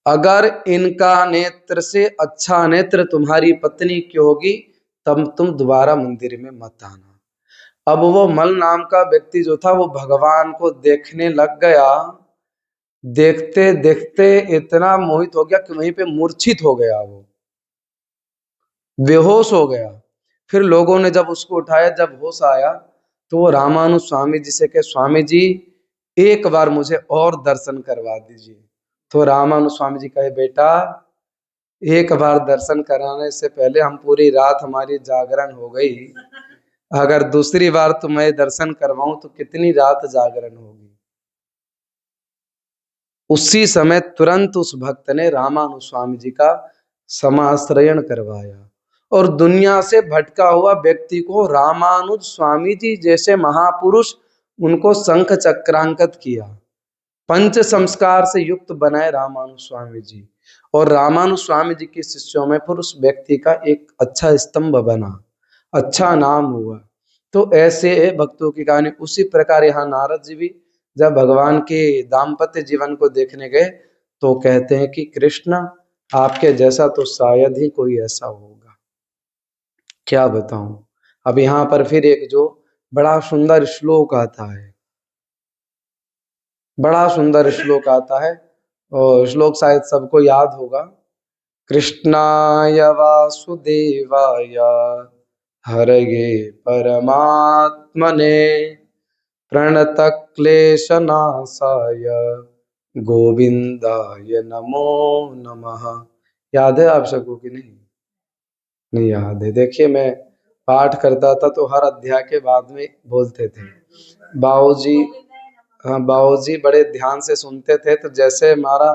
अगर इनका नेत्र से अच्छा नेत्र तुम्हारी पत्नी की होगी तब तुम दोबारा मंदिर में मत आना। अब वो मल नाम का व्यक्ति जो था वो भगवान को देखने लग गया। देखते देखते इतना मोहित हो गया कि वहीं पे मूर्छित हो गया, वो बेहोश हो गया। फिर लोगों ने जब उसको उठाया, जब होश आया तो वो रामानुज स्वामी जी से कहे स्वामी जी एक बार मुझे और दर्शन करवा दीजिए। तो रामानुज स्वामी जी कहे बेटा एक बार दर्शन कराने से पहले हम पूरी रात हमारी जागरण हो गई, अगर दूसरी बार तुम्हें दर्शन करवाऊं तो कितनी रात जागरण होगी। उसी समय तुरंत उस भक्त ने रामानुज स्वामी जी का समाश्रयण करवाया और दुनिया से भटका हुआ व्यक्ति को रामानुज स्वामी जी जैसे महापुरुष उनको शंख चक्रांकित किया, पंच संस्कार से युक्त बनाए रामानुज स्वामी जी। और रामानुज स्वामी जी के शिष्यों में फिर उस व्यक्ति का एक अच्छा स्तंभ बना, अच्छा नाम हुआ। तो ऐसे भक्तों की कहानी। उसी प्रकार यहाँ नारद जी भी जब भगवान के दाम्पत्य जीवन को देखने गए तो कहते हैं कि कृष्ण आपके जैसा तो शायद ही कोई ऐसा होगा। क्या बताऊं। अब यहाँ पर फिर एक जो बड़ा सुंदर श्लोक आता है, बड़ा सुंदर श्लोक आता है और श्लोक शायद सबको याद होगा। कृष्णाय वासुदेवाय हरये परमात्मने प्रणतक्लेशनाशाय गोविंदाय नमो नमः। याद है आप सबको कि नहीं? नहीं याद है। देखिए मैं पाठ करता था तो हर अध्याय के बाद में बोलते थे। बाबूजी, हाँ बाबूजी बड़े ध्यान से सुनते थे, तो जैसे हमारा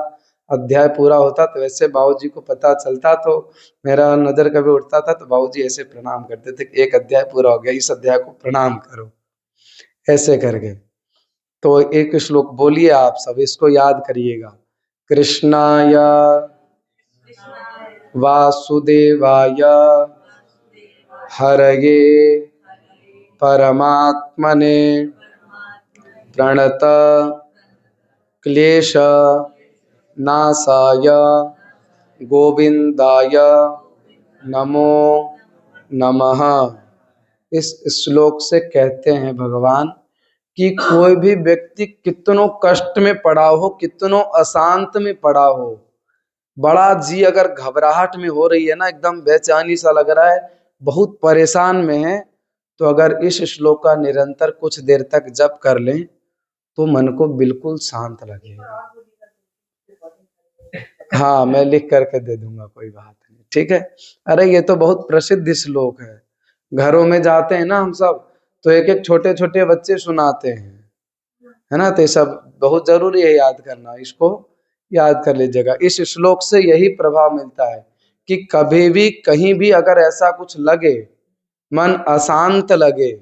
अध्याय पूरा होता तो वैसे बाबूजी को पता चलता, तो मेरा नजर कभी उठता था तो बाबूजी ऐसे प्रणाम करते थे कि एक अध्याय पूरा हो गया, इस अध्याय को प्रणाम करो, ऐसे करके। तो एक श्लोक बोलिए आप सब, इसको याद करिएगा। कृष्णाय वासुदेवाय हरये परमात्मने प्रणत क्लेश नाशाय गोविंदाय नमो नमः। इस श्लोक से कहते हैं भगवान कि कोई भी व्यक्ति कितनों कष्ट में पड़ा हो, कितनों अशांत में पड़ा हो, बड़ा जी अगर घबराहट में हो रही है ना, एकदम बेचैनी सा लग रहा है, बहुत परेशान में है, तो अगर इस श्लोक का निरंतर कुछ देर तक जप कर लें तो मन को बिल्कुल शांत लगेगा। हाँ मैं लिख करके दे दूंगा, कोई बात नहीं, ठीक है। अरे ये तो बहुत प्रसिद्ध श्लोक है, घरों में जाते हैं ना हम सब तो एक एक छोटे छोटे बच्चे सुनाते हैं, है ना। तो ये सब बहुत जरूरी है याद करना, इसको याद कर लीजिएगा। इस श्लोक से यही प्रभाव मिलता है कि कभी भी कहीं भी अगर ऐसा कुछ लगे, मन अशांत लगे,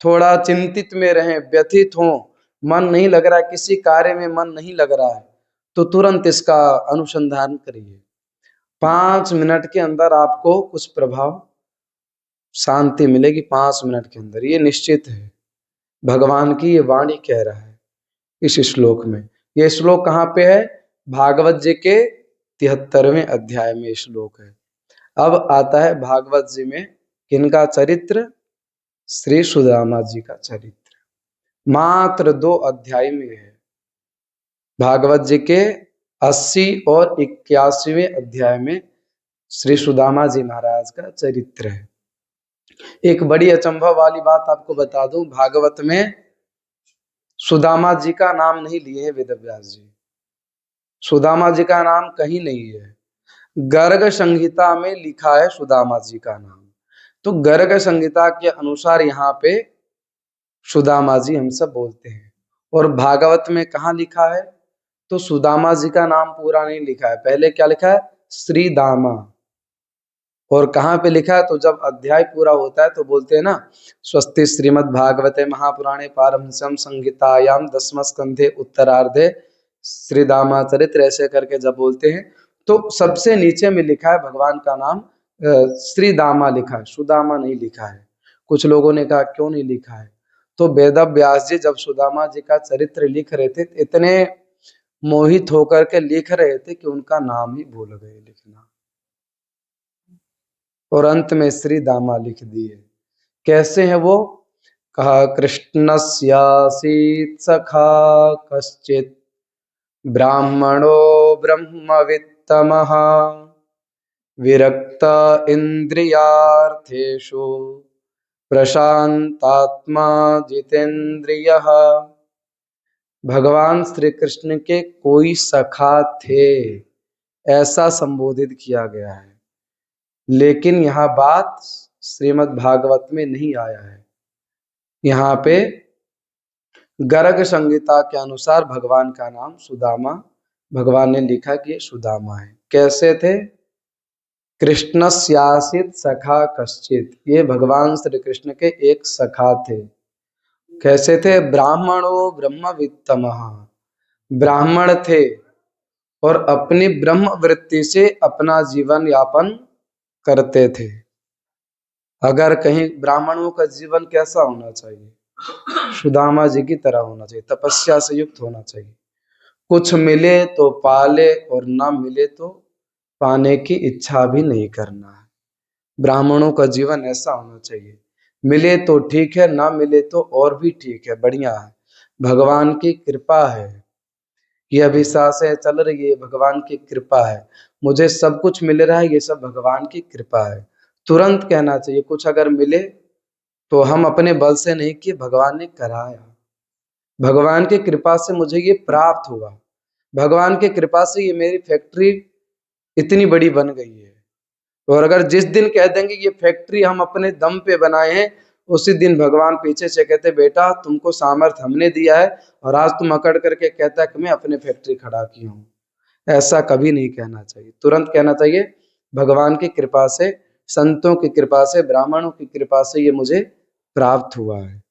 थोड़ा चिंतित में रहें, व्यथित हो, मन नहीं लग रहा है, किसी कार्य में मन नहीं लग रहा है, तो तुरंत इसका अनुसंधान करिए। 5 मिनट के अंदर आपको कुछ प्रभाव, शांति मिलेगी 5 मिनट के अंदर, ये निश्चित है। भगवान की ये वाणी कह रहा है इस श्लोक में। ये श्लोक कहाँ पे है? भागवत जी के 73वें अध्याय में श्लोक है। अब आता है भागवत जी में किनका चरित्र? श्री सुदामा जी का चरित्र। मात्र 2 अध्याय में है। भागवत जी के 80 और 81वें अध्याय में श्री सुदामा जी महाराज का चरित्र है। एक बड़ी अचंभा वाली बात आपको बता दूं, भागवत में सुदामा जी का नाम नहीं लिए हैं वेदव्यास जी। सुदामा जी का नाम कहीं नहीं है। गर्ग संहिता में लिखा है सुदामा जी का नाम, तो गर्ग संहिता के अनुसार यहाँ पे सुदामा जी हम सब बोलते हैं। और भागवत में कहाँ लिखा है? तो सुदामा जी का नाम पूरा नहीं लिखा है, पहले क्या लिखा है? श्री दामा। और कहाँ पे लिखा है? तो जब अध्याय पूरा होता है तो बोलते हैं ना, स्वस्ति श्रीमद् भागवते महापुराणे पारमहंस्याम संहितायाम दसम स्कंधे उत्तरार्धे श्री दामाचरित्र, ऐसे करके जब बोलते हैं तो सबसे नीचे में लिखा है भगवान का नाम श्री दामा लिखा है, सुदामा नहीं लिखा है। कुछ लोगों ने कहा क्यों नहीं लिखा है? तो वेद व्यास जी जब सुदामा जी का चरित्र लिख रहे थे, इतने मोहित होकर के लिख रहे थे कि उनका नाम ही भूल गए लिखना, और अंत में श्री दामा लिख दिए। कैसे हैं वो? कहा, कृष्णस्यासीत् सखा कश्चित् ब्राह्मणो ब्रह्मवित्तमः विरक्त इंद्रियार्थेषु प्रशांतात्मा जितेंद्रियः। भगवान श्री कृष्ण के कोई सखा थे, ऐसा संबोधित किया गया है, लेकिन यहाँ बात श्रीमद् भागवत में नहीं आया है। यहाँ पे गर्ग संहिता के अनुसार भगवान का नाम सुदामा, भगवान ने लिखा कि ये सुदामा है। कैसे थे? कृष्णस्यासीत् सखा कश्चित्, ये भगवान श्री कृष्ण के एक सखा थे। कैसे थे? ब्राह्मणो ब्रह्मवित्तमः, ब्राह्मण थे और अपनी ब्रह्म वृत्ति से अपना जीवन यापन करते थे। अगर कहीं ब्राह्मणों का जीवन कैसा होना चाहिए? सुदामा जी की तरह होना चाहिए, तपस्या से युक्त होना चाहिए। कुछ मिले तो पाले और ना मिले तो पाने की इच्छा भी नहीं करना है। ब्राह्मणों का जीवन ऐसा होना चाहिए, मिले तो ठीक है, ना मिले तो और भी ठीक है, बढ़िया है, भगवान की कृपा है, ये अभी सांसें चल रही है, भगवान की कृपा है, मुझे सब कुछ मिल रहा है, ये सब भगवान की कृपा है। तुरंत कहना चाहिए। कुछ अगर मिले तो हम अपने बल से नहीं किए, भगवान ने कराया, भगवान की कृपा से मुझे ये प्राप्त हुआ, भगवान की कृपा से ये मेरी फैक्ट्री इतनी बड़ी बन गई है। और अगर जिस दिन कह देंगे ये फैक्ट्री हम अपने दम पे बनाए हैं, उसी दिन भगवान पीछे से कहते बेटा तुमको सामर्थ्य हमने दिया है और आज तुम अकड़ करके कहता है कि मैं अपने फैक्ट्री खड़ा की हूँ। ऐसा कभी नहीं कहना चाहिए, तुरंत कहना चाहिए भगवान की कृपा से, संतों की कृपा से, ब्राह्मणों की कृपा से ये मुझे प्राप्त हुआ है,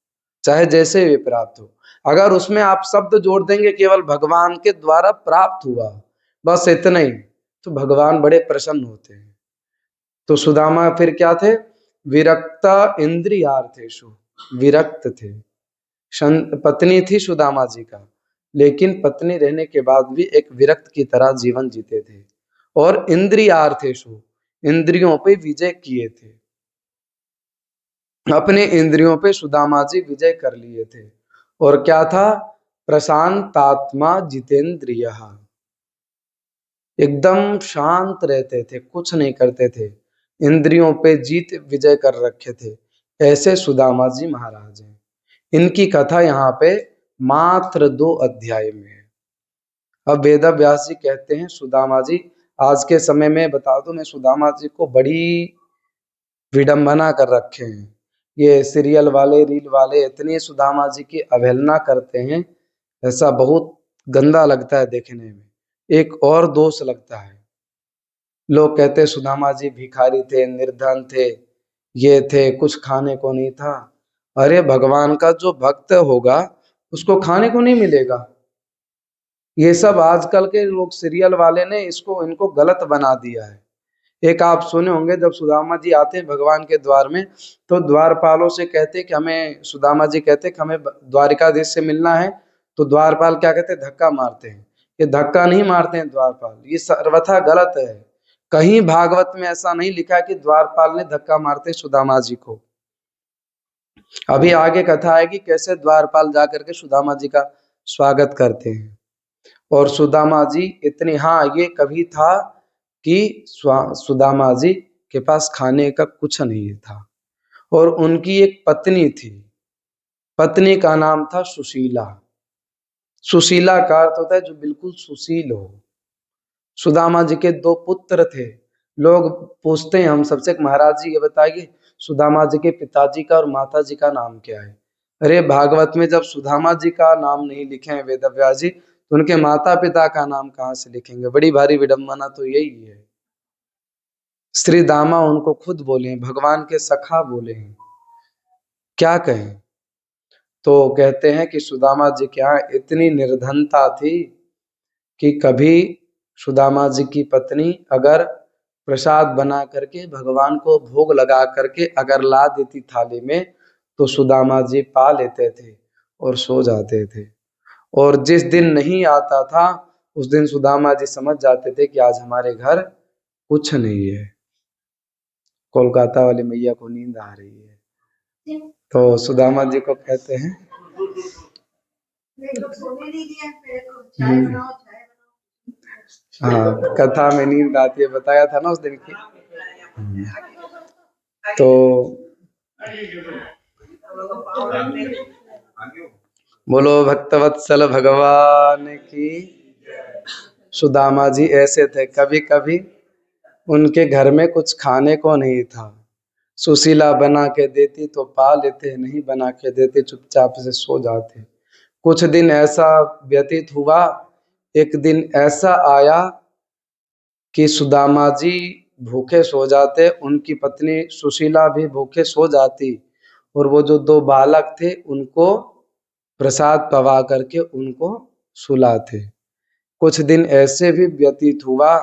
चाहे जैसे भी प्राप्त हो। अगर उसमें आप शब्द जोड़ देंगे केवल भगवान के द्वारा प्राप्त हुआ, बस इतना ही, तो भगवान बड़े प्रसन्न होते हैं। तो सुदामा फिर क्या थे? विरक्ता इंद्रियार्थेषु, विरक्त थे। पत्नी थी सुदामा जी का, लेकिन पत्नी रहने के बाद भी एक विरक्त की तरह जीवन जीते थे। और इंद्रियार्थेषु, इंद्रियों पे विजय किए थे, अपने इंद्रियों पे सुदामा जी विजय कर लिए थे। और क्या था? प्रशांतात्मा जितेंद्रिय, एकदम शांत रहते थे, कुछ नहीं करते थे, इंद्रियों पे जीत विजय कर रखे थे। ऐसे सुदामा जी महाराज हैं। इनकी कथा यहाँ पे मात्र 2 अध्याय में है। अब वेद व्यास जी कहते हैं सुदामा जी, आज के समय में बता दूं, मैं सुदामा जी को बड़ी विडंबना कर रखे हैं। ये सीरियल वाले, रील वाले इतनी सुदामा जी की अवहेलना करते हैं, ऐसा बहुत गंदा लगता है देखने में। एक और दोष लगता है, लोग कहते हैं सुदामा जी भिखारी थे, निर्धन थे, ये थे, कुछ खाने को नहीं था। अरे भगवान का जो भक्त होगा उसको खाने को नहीं मिलेगा। ये सब आजकल के लोग सीरियल वाले ने इसको इनको गलत बना दिया है। एक आप सुने होंगे, जब सुदामा जी आते हैं भगवान के द्वार में तो द्वारपालों से कहते कि हमें, सुदामा जी कहते कि हमें द्वारिकाधीश से मिलना है, तो द्वारपाल क्या कहते हैं? धक्का मारते हैं। ये धक्का नहीं मारते हैं द्वारपाल, ये सर्वथा गलत है। कहीं भागवत में ऐसा नहीं लिखा कि द्वारपाल ने धक्का मारते सुदामा जी को। अभी आगे कथा आएगी कैसे द्वारपाल जाकर के सुदामा जी का स्वागत करते हैं। और सुदामा जी इतने, हाँ ये कभी था कि सुदामा जी के पास खाने का कुछ नहीं था, और उनकी एक पत्नी थी, पत्नी का नाम था सुशीला। सुशीला का अर्थ होता है जो बिल्कुल सुशील हो। सुदामा जी के 2 पुत्र थे। लोग पूछते हैं हम सबसे, महाराज जी ये बताइए सुदामा जी के पिताजी का और माता जी का नाम क्या है? अरे भागवत में जब सुदामा जी का नाम नहीं लिखे हैं वेद व्यास जी, तो उनके माता पिता का नाम कहाँ से लिखेंगे? बड़ी भारी विडंबना तो यही है। श्री दामा उनको खुद बोले हैं, भगवान के सखा बोले हैं। क्या कहें? तो कहते हैं कि सुदामा जी के यहाँ इतनी निर्धनता थी कि कभी सुदामा जी की पत्नी अगर प्रसाद बना करके भगवान को भोग लगा करके अगर ला देती थाली में, तो सुदामा जी पा लेते थे और सो जाते थे। और जिस दिन नहीं आता था, उस दिन सुदामा जी समझ जाते थे कि आज हमारे घर कुछ नहीं है, कोलकाता वाली मैया को नींद आ रही है। तो सुदामा जी को कहते हैं हाँ, कथा में नींद आती है, बताया था ना उस दिन की। तो बोलो भक्तवत्सल भगवान की। सुदामा जी ऐसे थे, कभी कभी उनके घर में कुछ खाने को नहीं था, सुशीला बना के देती तो पा लेते, नहीं बना के देते चुपचाप से सो जाते। कुछ दिन ऐसा व्यतीत हुआ, एक दिन ऐसा आया कि सुदामा जी भूखे सो जाते, उनकी पत्नी सुशीला भी भूखे सो जाती, और वो जो दो बालक थे उनको प्रसाद पवा करके उनको सुलाते। कुछ दिन ऐसे भी व्यतीत हुआ,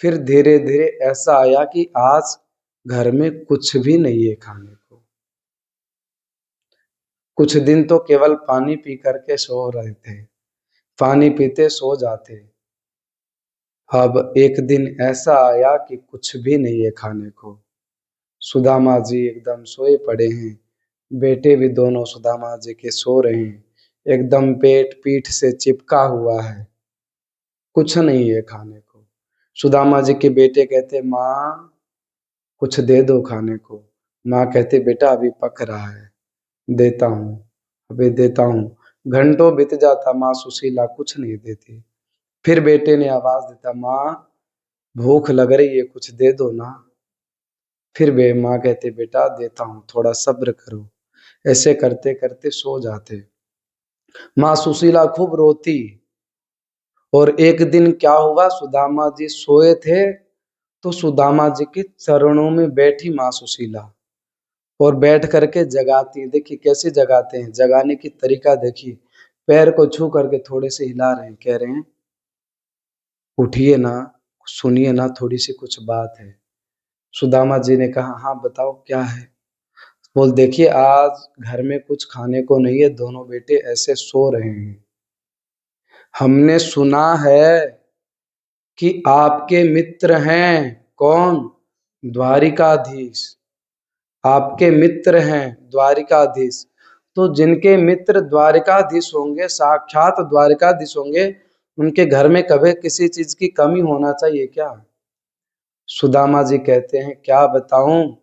फिर धीरे धीरे ऐसा आया कि आज घर में कुछ भी नहीं है खाने को। कुछ दिन तो केवल पानी पी करके सो रहे थे, पानी पीते सो जाते। अब एक दिन ऐसा आया कि कुछ भी नहीं है खाने को। सुदामा जी एकदम सोए पड़े हैं, बेटे भी दोनों सुदामा जी के सो रहे हैं, एकदम पेट पीठ से चिपका हुआ है, कुछ नहीं है खाने को। सुदामा जी के बेटे कहते, माँ कुछ दे दो खाने को। माँ कहते, बेटा अभी पक रहा है, देता हूँ, अभी देता हूँ। घंटों बीत जाता, माँ सुशीला कुछ नहीं देती। फिर बेटे ने आवाज देता, माँ भूख लग रही है, कुछ दे दो ना। फिर वे माँ कहते, बेटा देता हूँ, थोड़ा सब्र करो। ऐसे करते करते सो जाते। माँ सुशीला खूब रोती। और एक दिन क्या हुआ, सुदामा जी सोए थे तो सुदामा जी के चरणों में बैठी माँ सुशीला और बैठ करके जगाती। देखिए कैसे जगाते हैं, जगाने की तरीका देखिए। पैर को छू करके थोड़े से हिला रहे हैं, कह रहे हैं उठिए ना, सुनिए ना, थोड़ी सी कुछ बात है। सुदामा जी ने कहा, हाँ बताओ क्या है। बोल, देखिए आज घर में कुछ खाने को नहीं है, दोनों बेटे ऐसे सो रहे हैं। हमने सुना है कि आपके मित्र हैं। कौन? द्वारिकाधीश। आपके मित्र हैं द्वारिकाधीश। तो जिनके मित्र द्वारिकाधीश होंगे, साक्षात द्वारिकाधीश होंगे, उनके घर में कभी किसी चीज की कमी होना चाहिए क्या? सुदामा जी कहते हैं, क्या बताऊं,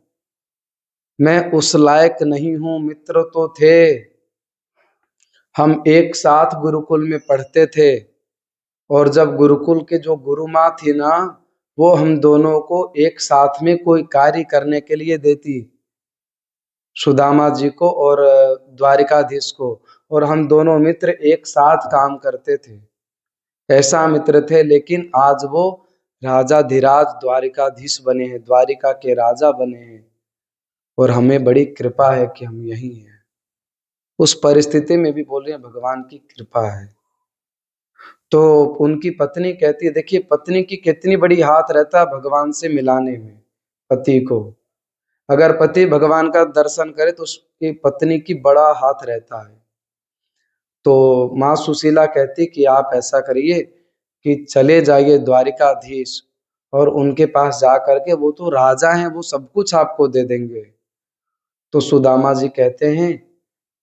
मैं उस लायक नहीं हूं। मित्र तो थे, हम एक साथ गुरुकुल में पढ़ते थे, और जब गुरुकुल के जो गुरु माँ थी ना, वो हम दोनों को एक साथ में कोई कार्य करने के लिए देती, सुदामा जी को और द्वारिकाधीश को, और हम दोनों मित्र एक साथ काम करते थे। ऐसा मित्र थे, लेकिन आज वो राजाधिराज द्वारिकाधीश बने हैं, द्वारिका के राजा बने हैं, और हमें बड़ी कृपा है कि हम यही हैं। उस परिस्थिति में भी बोल रहे हैं भगवान की कृपा है। तो उनकी पत्नी कहती है, देखिए पत्नी की कितनी बड़ी हाथ रहता है भगवान से मिलाने में। पति को अगर पति भगवान का दर्शन करे तो उसकी पत्नी की बड़ा हाथ रहता है। तो माँ सुशीला कहती कि आप ऐसा करिए कि चले जाइए द्वारिकाधीश, और उनके पास जा करके, वो तो राजा हैं, वो सब कुछ आपको दे देंगे। तो सुदामा जी कहते हैं,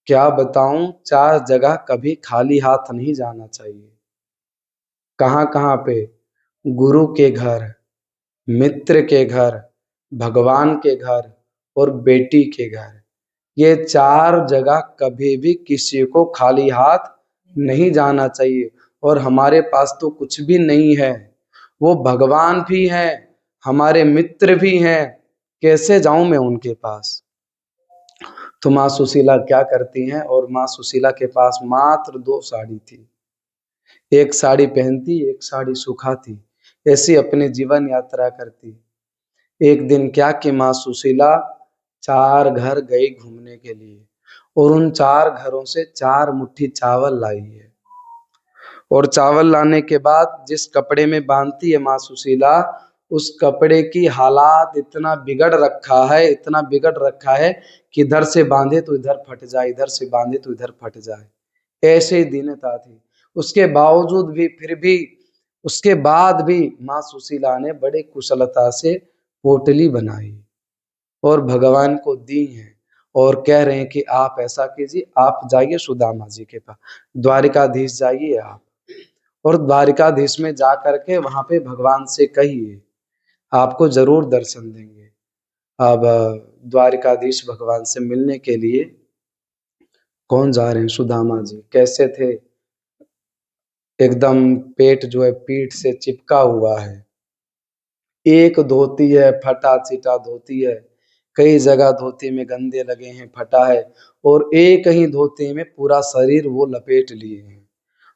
क्या बताऊं, 4 जगह कभी खाली हाथ नहीं जाना चाहिए। कहाँ कहाँ पे? गुरु के घर, मित्र के घर, भगवान के घर, और बेटी के घर। ये 4 जगह कभी भी किसी को खाली हाथ नहीं जाना चाहिए। और हमारे पास तो कुछ भी नहीं है, वो भगवान भी हैं, हमारे मित्र भी हैं, कैसे जाऊं मैं उनके पास? तो माँ सुशीला क्या करती हैं, और माँ सुशीला के पास मात्र 2 साड़ी थी। एक साड़ी पहनती, एक साड़ी सुखाती, ऐसी अपने जीवन यात्रा करती। एक दिन क्या कि माँ सुशीला 4 घर गई घूमने के लिए और उन 4 घरों से 4 मुट्ठी चावल लाई है। और चावल लाने के बाद जिस कपड़े में बांधती है माँ सुशीला, उस कपड़े की हालात इतना बिगड़ रखा है, इतना बिगड़ रखा है कि इधर से बांधे तो इधर फट जाए, इधर से बांधे तो इधर फट जाए। ऐसे ही दीनता थी। उसके बावजूद भी, फिर भी, उसके बाद भी माँ सुशीला ने बड़े कुशलता से पोटली बनाई और भगवान को दी है और कह रहे हैं कि आप ऐसा कीजिए, आप जाइए सुदामा जी के पास, द्वारिकाधीश जाइए आप, और द्वारिकाधीश में जा करके वहां पे भगवान से कहिए, आपको जरूर दर्शन देंगे। अब द्वारिकाधीश भगवान से मिलने के लिए कौन जा रहे हैं? सुदामा जी। कैसे थे? एकदम पेट जो है पीठ से चिपका हुआ है, एक धोती है, फटा चिटा धोती है, कई जगह धोती में गंदे लगे हैं, फटा है, और एक ही धोती में पूरा शरीर वो लपेट लिए हैं।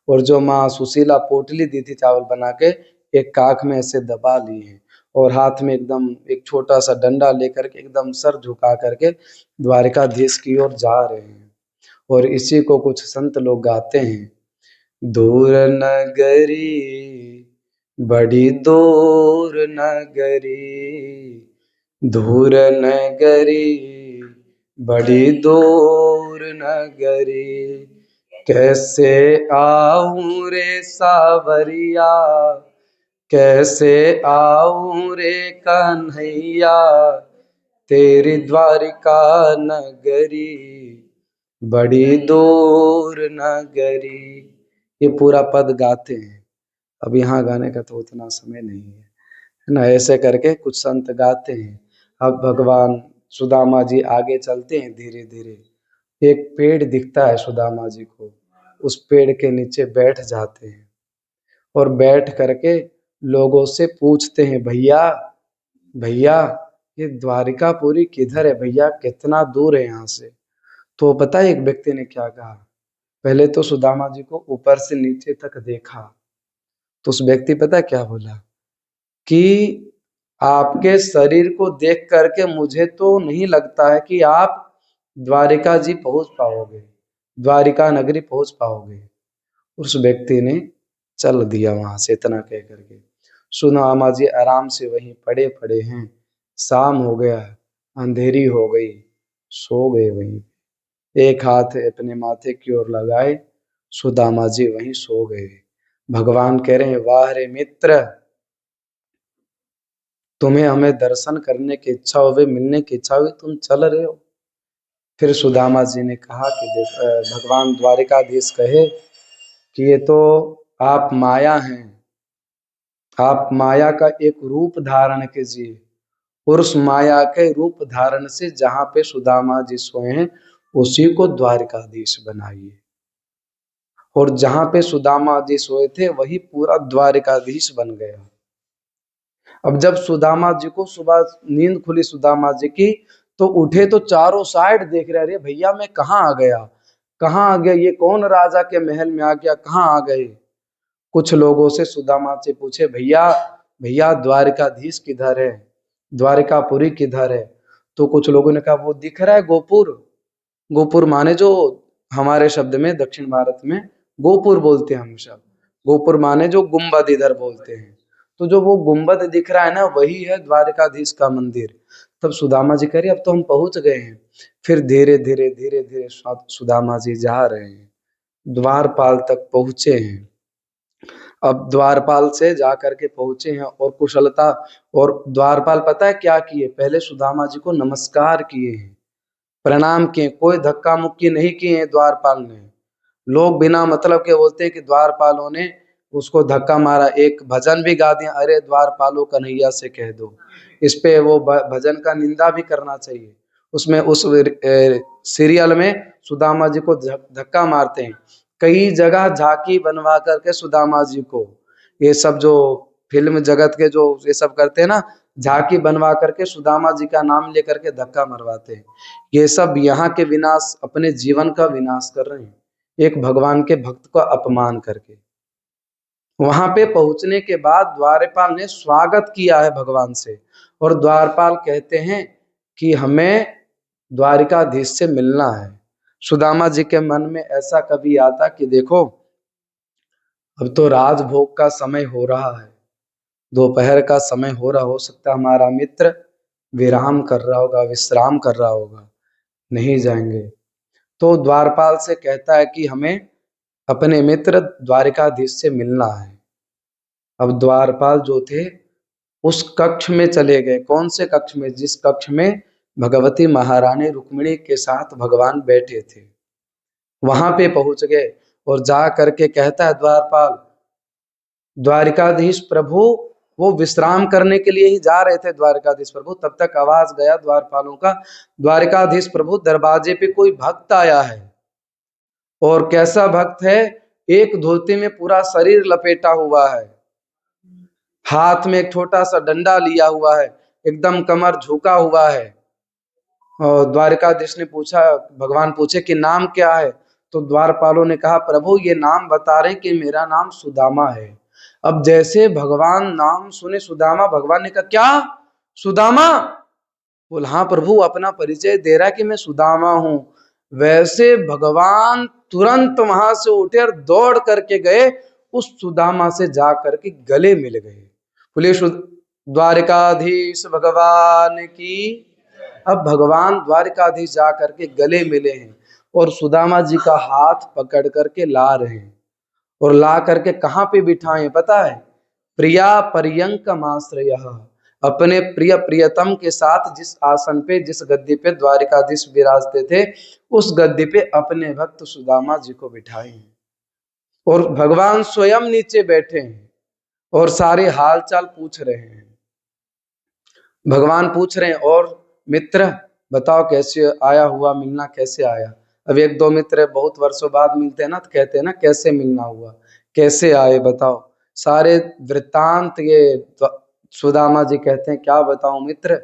और जो माँ सुशीला पोटली दी थी चावल बना के, एक काख में ऐसे दबा ली है और हाथ में एकदम एक छोटा सा डंडा लेकर के एकदम सर झुका करके द्वारिकाधीश की ओर जा रहे हैं। और इसी को कुछ संत लोग गाते हैं, दूर नगरी बड़ी दूर नगरी, दूर नगरी बड़ी दूर नगरी, कैसे आऊं रे सावरिया, कैसे आऊं रे कन्हैया, तेरी द्वारिका नगरी बड़ी दूर नगरी। ये पूरा पद गाते हैं। अब यहाँ गाने का तो उतना समय नहीं है ना। ऐसे करके कुछ संत गाते हैं। अब भगवान सुदामा जी आगे चलते हैं धीरे धीरे। एक पेड़ दिखता है सुदामा जी को, उस पेड़ के नीचे बैठ जाते हैं और बैठ करके लोगों से पूछते हैं, भैया भैया ये द्वारिकापुरी किधर है भैया, कितना दूर है यहाँ से? तो पता है एक व्यक्ति ने क्या कहा? पहले तो सुदामा जी को ऊपर से नीचे तक देखा, तो उस व्यक्ति पता है क्या बोला कि आपके शरीर को देख करके मुझे तो नहीं लगता है कि आप द्वारिका जी पहुंच पाओगे, द्वारिका नगरी पहुंच पाओगे। उस व्यक्ति ने चल दिया वहां से। इतना कह करके सुदामा जी आराम से वहीं पड़े पड़े हैं। शाम हो गया, अंधेरी हो गई, सो गए वहीं। एक हाथ अपने माथे की ओर लगाए, सुदामा जी वहीं सो गए। भगवान कह रहे हैं, वाह रे मित्र, तुम्हें हमें दर्शन करने की इच्छा हुई, मिलने की इच्छा हुई, तुम चल रहे हो। फिर सुदामा जी ने कहा कि भगवान द्वारिकाधीश कहे कि ये तो आप माया हैं, आप माया का एक रूप धारण कीजिए और उस माया के रूप धारण से जहां पे सुदामा जी सोए हैं उसी को द्वारिकाधीश बनाइए। और जहां पे सुदामा जी सोए थे वही पूरा द्वारिकाधीश बन गया। अब जब सुदामा जी को सुबह नींद खुली सुदामा जी की, तो उठे तो चारों साइड देख रहे, अरे भैया मैं कहाँ आ गया, कहाँ आ गया, ये कौन राजा के महल में आ गया, कहाँ आ गए। कुछ लोगों से सुदामा से पूछे, भैया भैया द्वारिकाधीश किधर है, द्वारिकापुरी किधर है? तो कुछ लोगों ने कहा वो दिख रहा है गोपुर। गोपुर माने जो हमारे शब्द में दक्षिण भारत में गोपुर बोलते हैं हम सब। गोपुर माने जो गुम्बद इधर बोलते हैं। तो जो वो गुम्बद दिख रहा है ना, वही है द्वारिकाधीश का मंदिर। तब सुदामा जी कह रहे अब तो हम पहुंच गए हैं। फिर धीरे धीरे धीरे धीरे सुदामा जी जा रहे हैं, द्वारपाल तक पहुंचे हैं। अब द्वारपाल से जा करके पहुंचे हैं और कुशलता, और द्वारपाल पता है क्या किए? पहले सुदामा जी को नमस्कार किए हैं, प्रणाम किए, कोई धक्का मुक्की नहीं किए हैं द्वारपाल ने। लोग बिना मतलब के बोलते हैं कि द्वारपालों ने उसको धक्का मारा। एक भजन भी गा दिया, अरे द्वारपालों कन्हैया से कह दो। इस पे वो भजन का निंदा भी करना चाहिए। उसमें उस सीरियल में सुदामा जी को धक्का मारते हैं। कई जगह झांकी बनवा करके सुदामा जी को, ये सब जो फिल्म जगत के जो ये सब करते हैं ना, झांकी बनवा करके सुदामा जी का नाम लेकर के धक्का मरवाते हैं। ये सब यहाँ के विनाश, अपने जीवन का विनाश कर रहे हैं, एक भगवान के भक्त का अपमान करके। वहां पे पहुंचने के बाद द्वारपाल ने स्वागत किया है भगवान से और द्वारपाल कहते हैं कि हमें द्वारिकाधीश से मिलना है। सुदामा जी के मन में ऐसा कभी आता कि देखो अब तो राजभोग का समय हो रहा है, दोपहर का समय हो सकता है हमारा मित्र विराम कर रहा होगा, विश्राम कर रहा होगा, नहीं जाएंगे। तो द्वारपाल से कहता है कि हमें अपने मित्र द्वारिकाधीश से मिलना है। अब द्वारपाल जो थे उस कक्ष में चले गए। कौन से कक्ष में? जिस कक्ष में भगवती महारानी रुक्मिणी के साथ भगवान बैठे थे, वहां पे पहुंच गए और जा करके कहता है द्वारपाल, द्वारिकाधीश प्रभु, वो विश्राम करने के लिए ही जा रहे थे द्वारिकाधीश प्रभु, तब तक आवाज गया द्वारपालों का, द्वारिकाधीश प्रभु दरवाजे पे कोई भक्त आया है। और कैसा भक्त है? एक धोती में पूरा शरीर लपेटा हुआ है, हाथ में एक छोटा सा डंडा लिया हुआ है, एकदम कमर झुका हुआ है। और द्वारिकाधीश ने पूछा, भगवान पूछे कि नाम क्या है? तो द्वारपालों ने कहा प्रभु ये नाम बता रहे कि मेरा नाम सुदामा है। अब जैसे भगवान नाम सुने सुदामा, भगवान ने कहा क्या सुदामा? बोल हाँ प्रभु, अपना परिचय दे रहा है कि मैं सुदामा हूं। वैसे भगवान तुरंत वहां से उठे और दौड़ करके गए, उस सुदामा से जा करके गले मिल गए। बोले द्वारिकाधीश भगवान की। अब भगवान द्वारिकाधीश जा करके गले मिले हैं और सुदामा जी का हाथ पकड़ करके ला रहे हैं। और ला करके कहाँ पे बिठाए पता है? प्रिया पर्यंकमाश्रयः, अपने प्रिय प्रियतम के साथ जिस आसन पे, जिस गद्दी पे द्वारिकाधीश विराजते थे, उस गद्दी पे अपने भक्त सुदामा जी को बिठाए हैं। और भगवान स्वयं नीचे बैठे हैं और सारे हालचाल पूछ रहे हैं। भगवान पूछ रहे हैं, और मित्र बताओ कैसे आया हुआ, मिलना कैसे आया? अब एक दो मित्र बहुत वर्षों बाद मिलते हैं ना, तो कहते हैं ना कैसे मिलना हुआ, कैसे आए बताओ। सारे वृत्तांत ये सुदामा जी कहते हैं क्या बताऊं मित्र,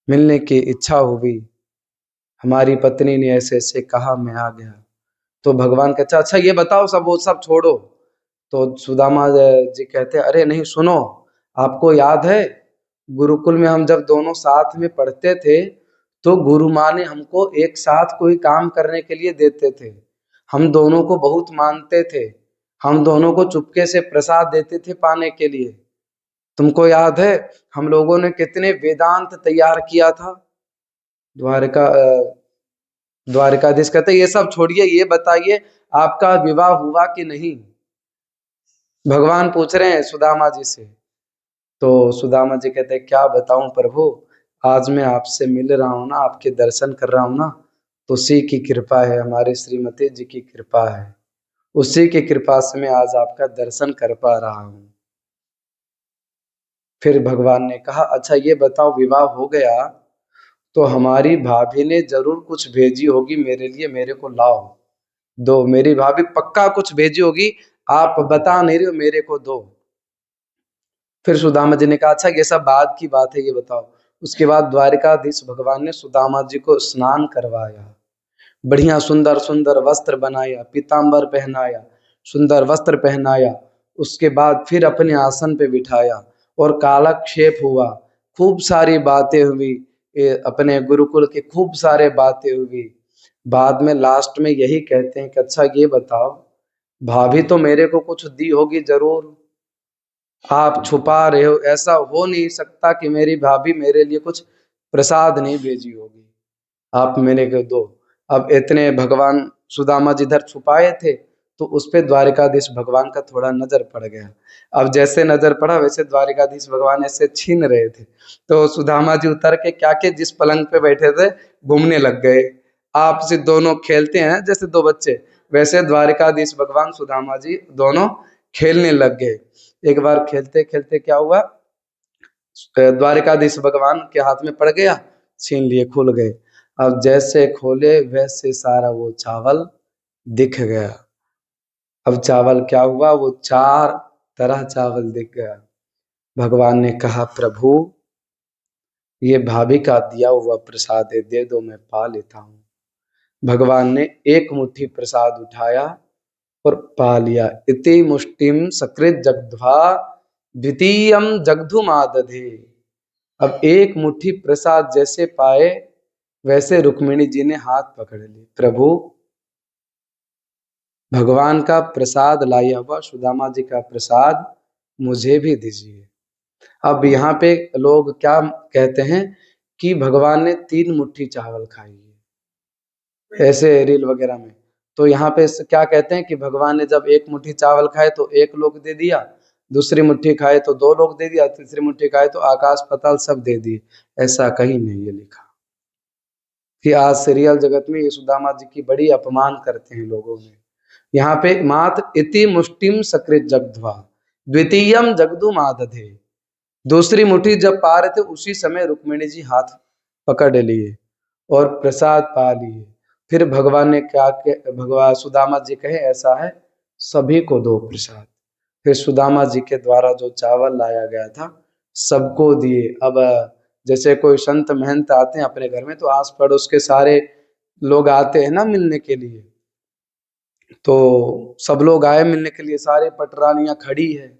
मिलने की इच्छा हुई, हमारी पत्नी ने ऐसे ऐसे कहा, मैं आ गया। तो भगवान कहता अच्छा ये बताओ, सब वो सब छोड़ो। तो सुदामा जी कहते अरे नहीं सुनो, आपको याद है गुरुकुल में हम जब दोनों साथ में पढ़ते थे तो गुरु माँ ने हमको एक साथ कोई काम करने के लिए देते थे, हम दोनों को बहुत मानते थे, हम दोनों को चुपके से प्रसाद देते थे पाने के लिए। तुमको याद है हम लोगों ने कितने वेदांत तैयार किया था? द्वारिकाधीश कहते ये सब छोड़िए, ये बताइए आपका विवाह हुआ कि नहीं? भगवान पूछ रहे हैं सुदामा जी से। तो सुदामा जी कहते हैं क्या बताऊं प्रभु, आज मैं आपसे मिल रहा हूं ना, आपके दर्शन कर रहा हूं ना, तो उसी की कृपा है, हमारे श्रीमती जी की कृपा है, उसी की कृपा से मैं आज आपका दर्शन कर पा रहा हूं। फिर भगवान ने कहा अच्छा ये बताओ विवाह हो गया तो हमारी भाभी ने जरूर कुछ भेजी होगी मेरे लिए, मेरे को लाओ दो, मेरी भाभी पक्का कुछ भेजी होगी, आप बता नहीं रहे हो, मेरे को दो। फिर सुदामा जी ने कहा अच्छा ये सब बाद की बात है, ये बताओ। उसके बाद द्वारिकाधीश भगवान ने सुदामा जी को स्नान करवाया, बढ़िया सुंदर सुंदर वस्त्र बनाया, पीतांबर पहनाया, सुंदर वस्त्र पहनाया। उसके बाद फिर अपने आसन पे बिठाया और कालक्षेप हुआ, खूब सारी बातें हुई, अपने गुरुकुल की खूब सारे बातें हुई। बाद में लास्ट में यही कहते हैं कि अच्छा ये बताओ, भाभी तो मेरे को कुछ दी होगी जरूर, आप छुपा रहे हो, ऐसा हो नहीं सकता कि मेरी भाभी मेरे लिए कुछ प्रसाद नहीं भेजी होगी, आप मेरे को दो। अब इतने भगवान सुदामा जिधर छुपाए थे तो उस पे द्वारिकाधीश भगवान का थोड़ा नजर पड़ गया। अब जैसे नजर पड़ा वैसे द्वारिकाधीश भगवान ऐसे छीन रहे थे, तो सुदामा जी उतर के क्या के जिस पलंग पे बैठे थे घूमने लग गए। आपसे दोनों खेलते हैं जैसे दो बच्चे, वैसे द्वारिकाधीश भगवान सुदामा जी दोनों खेलने लग गए। एक बार खेलते खेलते क्या हुआ, द्वारिकाधीश भगवान के हाथ में पड़ गया, छीन लिए, खुल गए। अब जैसे खोले वैसे सारा वो चावल दिख गया। अब चावल क्या हुआ, वो चार तरह चावल दिख गया। भगवान ने कहा प्रभु ये भाभी का दिया हुआ प्रसाद है, दे दो मैं पा लेता हूँ। भगवान ने एक मुट्ठी प्रसाद उठाया और पा लिया। इति मुष्टिम सकृत जगध्वा द्वितीयम जगधुमादधे, अब एक मुट्ठी प्रसाद जैसे पाए वैसे रुक्मिणी जी ने हाथ पकड़ लिए, प्रभु भगवान का प्रसाद लाया हुआ सुदामा जी का प्रसाद मुझे भी दीजिए। अब यहाँ पे लोग क्या कहते हैं कि भगवान ने 3 मुट्ठी चावल खाई है, ऐसे रील वगैरह में। तो यहाँ पे क्या कहते हैं कि भगवान ने जब 1 मुट्ठी चावल खाए तो 1 लोग दे दिया, दूसरी मुट्ठी खाए तो 2 लोग दे दिया, तीसरी मुट्ठी खाए तो आकाश पाताल सब दे दिए। ऐसा कहीं नहीं है लिखा कि आज सीरियल जगत में ये सुदामा जी की बड़ी अपमान करते हैं लोगों में। यहाँ पे मात्र इति मुष्टिम सकृत जगध्वा द्वितीयम जगदु मादधे, दूसरी मुट्ठी जब पा रहे थे उसी समय रुक्मिणी जी हाथ पकड़ लिए और प्रसाद पा लिए। फिर भगवान ने क्या भगवान सुदामा जी कहे ऐसा है सभी को दो प्रसाद। फिर सुदामा जी के द्वारा जो चावल लाया गया था सबको दिए। अब जैसे कोई संत महंत आते हैं अपने घर में तो आस पड़ोस के सारे लोग आते हैं ना मिलने के लिए, तो सब लोग आए मिलने के लिए, सारे पटरानियां खड़ी है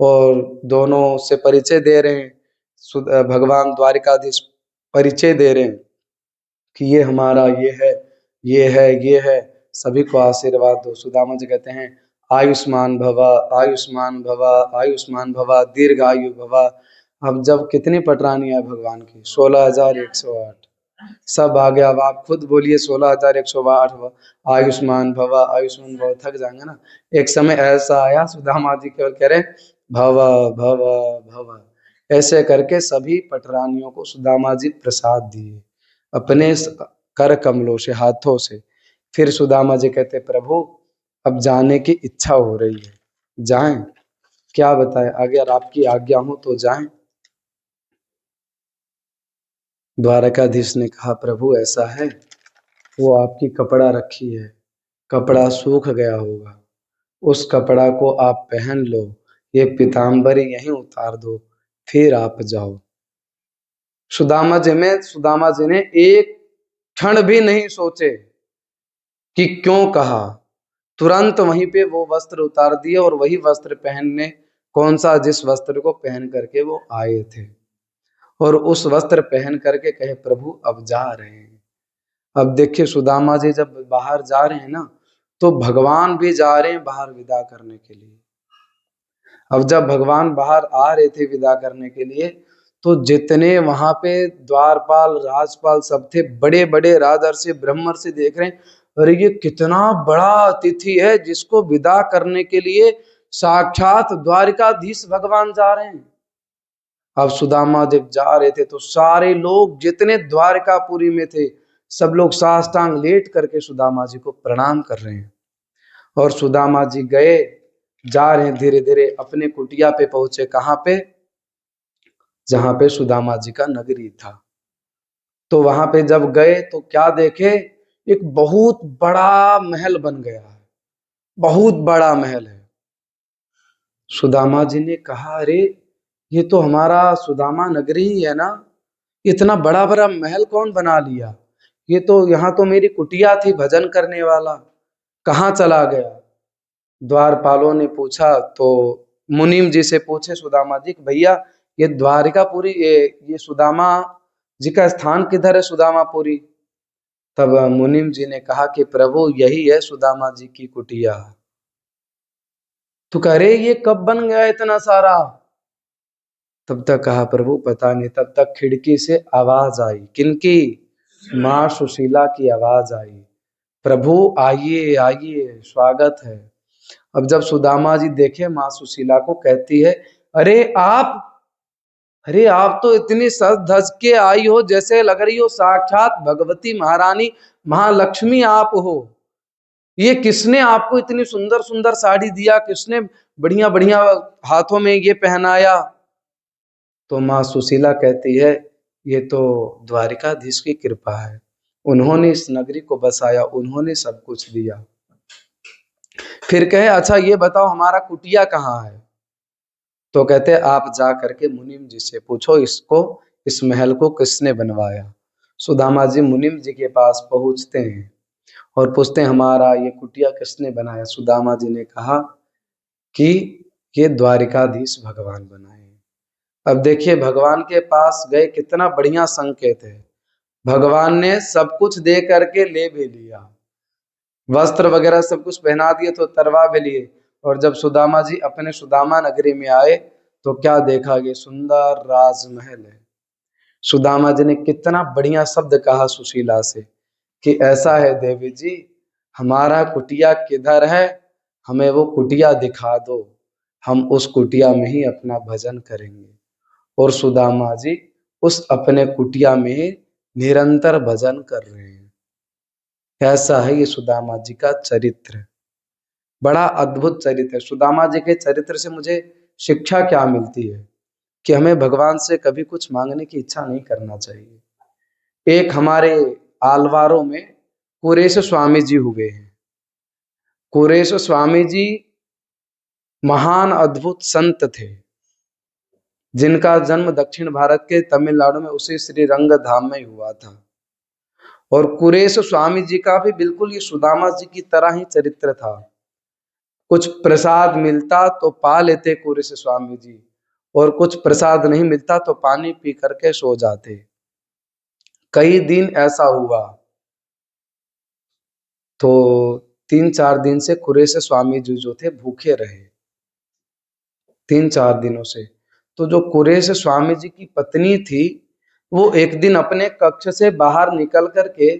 और दोनों से परिचय दे रहे हैं। भगवान द्वारिकाधीश परिचय दे रहे हैं कि ये हमारा ये है, ये है, ये है, सभी को आशीर्वाद दो। सुदामा जी कहते हैं आयुष्मान भवा, आयुष्मान भवा, आयुष्मान भवा, दीर्घायु भवा। अब जब कितनी पटरानी है भगवान की, 16,108 सब आ गया। अब आप खुद बोलिए 16,108 आयुष्मान भवा, आयुष्मान भवा, थक जाएंगे ना। एक समय ऐसा आया सुदामा जी केवल कह रहे भवा भवा भवा, ऐसे करके सभी पटरानियों को सुदामा जी प्रसाद दिए अपने कर कमलों से, हाथों से। फिर सुदामा जी कहते प्रभु अब जाने की इच्छा हो रही है, जाएं? क्या बताएं, अगर आपकी आज्ञा हो तो जाएं। द्वारकाधीश ने कहा प्रभु ऐसा है, वो आपकी कपड़ा रखी है, कपड़ा सूख गया होगा, उस कपड़ा को आप पहन लो, ये पीताम्बरी यहीं उतार दो, फिर आप जाओ। सुदामा जी ने एक क्षण भी नहीं सोचे कि क्यों कहा, तुरंत वहीं पे वो वस्त्र उतार दिए और वही वस्त्र पहनने, कौन सा, जिस वस्त्र को पहन करके वो आए थे, और उस वस्त्र पहन करके कहे प्रभु अब जा रहे हैं। अब देखिए सुदामा जी जब बाहर जा रहे हैं ना तो भगवान भी जा रहे हैं बाहर विदा करने के लिए। अब जब भगवान बाहर आ रहे थे विदा करने के लिए तो जितने वहां पे द्वारपाल राजपाल सब थे, बड़े बड़े राजर्षि ब्रह्मर्षि देख रहे हैं, अरे ये कितना बड़ा अतिथि है जिसको विदा करने के लिए साक्षात द्वारिकाधीश भगवान जा रहे हैं। अब सुदामा जब जा रहे थे तो सारे लोग जितने द्वारकापुरी में थे सब लोग साष्टांग लेट करके सुदामा जी को प्रणाम कर रहे हैं। और सुदामा जी गए, जा रहे हैं धीरे धीरे, अपने कुटिया पे पहुंचे। कहाँ पे? जहां पे सुदामा जी का नगरी था। तो वहां पे जब गए तो क्या देखे, एक बहुत बड़ा महल बन गया है, बहुत बड़ा महल है। सुदामा जी ने कहा अरे ये तो हमारा सुदामा नगरी ही है ना, इतना बड़ा बड़ा महल कौन बना लिया, ये तो यहाँ तो मेरी कुटिया थी भजन करने वाला, कहाँ चला गया? द्वारपालों ने पूछा तो मुनीम जी से पूछे सुदामा जी कि भैया ये द्वारिकापुरी, ये सुदामा जी का स्थान किधर है, सुदामापुरी? तब मुनीम जी ने कहा कि प्रभु यही है सुदामा जी की कुटिया। तो कह रहे ये कब बन गया इतना सारा? तब तक कहा प्रभु पता नहीं। तब तक खिड़की से आवाज आई, किनकी? माँ सुशीला की आवाज आई, प्रभु आइए आइए स्वागत है। अब जब सुदामा जी देखे माँ सुशीला को, कहती है अरे आप, अरे आप तो इतनी सज धज के आई हो जैसे लग रही हो साक्षात भगवती महारानी महालक्ष्मी आप हो। ये किसने आपको इतनी सुंदर सुंदर साड़ी दिया, किसने बढ़िया बढ़िया हाथों में ये पहनाया? तो माँ सुशीला कहती है ये तो द्वारिकाधीश की कृपा है, उन्होंने इस नगरी को बसाया, उन्होंने सब कुछ दिया। फिर कहे अच्छा ये बताओ हमारा कुटिया कहाँ है? तो कहते आप जा करके मुनीम जी से पूछो इसको, इस महल को किसने बनवाया। सुदामा जी मुनीम जी के पास पहुंचते हैं और पूछते हैं हमारा ये कुटिया किसने बनाया? सुदामा जी ने कहा कि ये द्वारिकाधीश भगवान बनाए। अब देखिए भगवान के पास गए, कितना बढ़िया संकेत है। भगवान ने सब कुछ दे करके ले भी लिया, वस्त्र वगैरह सब कुछ पहना दिए, तो तरवा भी लिए। और जब सुदामा जी अपने सुदामा नगरी में आए तो क्या देखा, ये सुंदर राजमहल है। सुदामा जी ने कितना बढ़िया शब्द कहा सुशीला से कि ऐसा है देवी जी, हमारा कुटिया किधर है, हमें वो कुटिया दिखा दो, हम उस कुटिया में ही अपना भजन करेंगे। और सुदामा जी उस अपने कुटिया में निरंतर भजन कर रहे हैं। ऐसा है ये सुदामा जी का चरित्र, बड़ा अद्भुत चरित्र है। सुदामा जी के चरित्र से मुझे शिक्षा क्या मिलती है कि हमें भगवान से कभी कुछ मांगने की इच्छा नहीं करना चाहिए। एक हमारे आलवारों में कुरेश स्वामी जी हुए हैं। कुरेश स्वामी जी महान अद्भुत संत थे, जिनका जन्म दक्षिण भारत के तमिलनाडु में उसी श्री रंग धाम में हुआ था। और कुरेश स्वामी जी का भी बिल्कुल ये सुदामा जी की तरह ही चरित्र था। कुछ प्रसाद मिलता तो पा लेते कुरेश स्वामी जी, और कुछ प्रसाद नहीं मिलता तो पानी पी करके सो जाते। कई दिन ऐसा हुआ, तो 3-4 दिन से कुरेश स्वामी जी जो थे भूखे रहे, 3-4 दिनों से। तो जो कुरेश स्वामी जी की पत्नी थी, वो एक दिन अपने कक्ष से बाहर निकल करके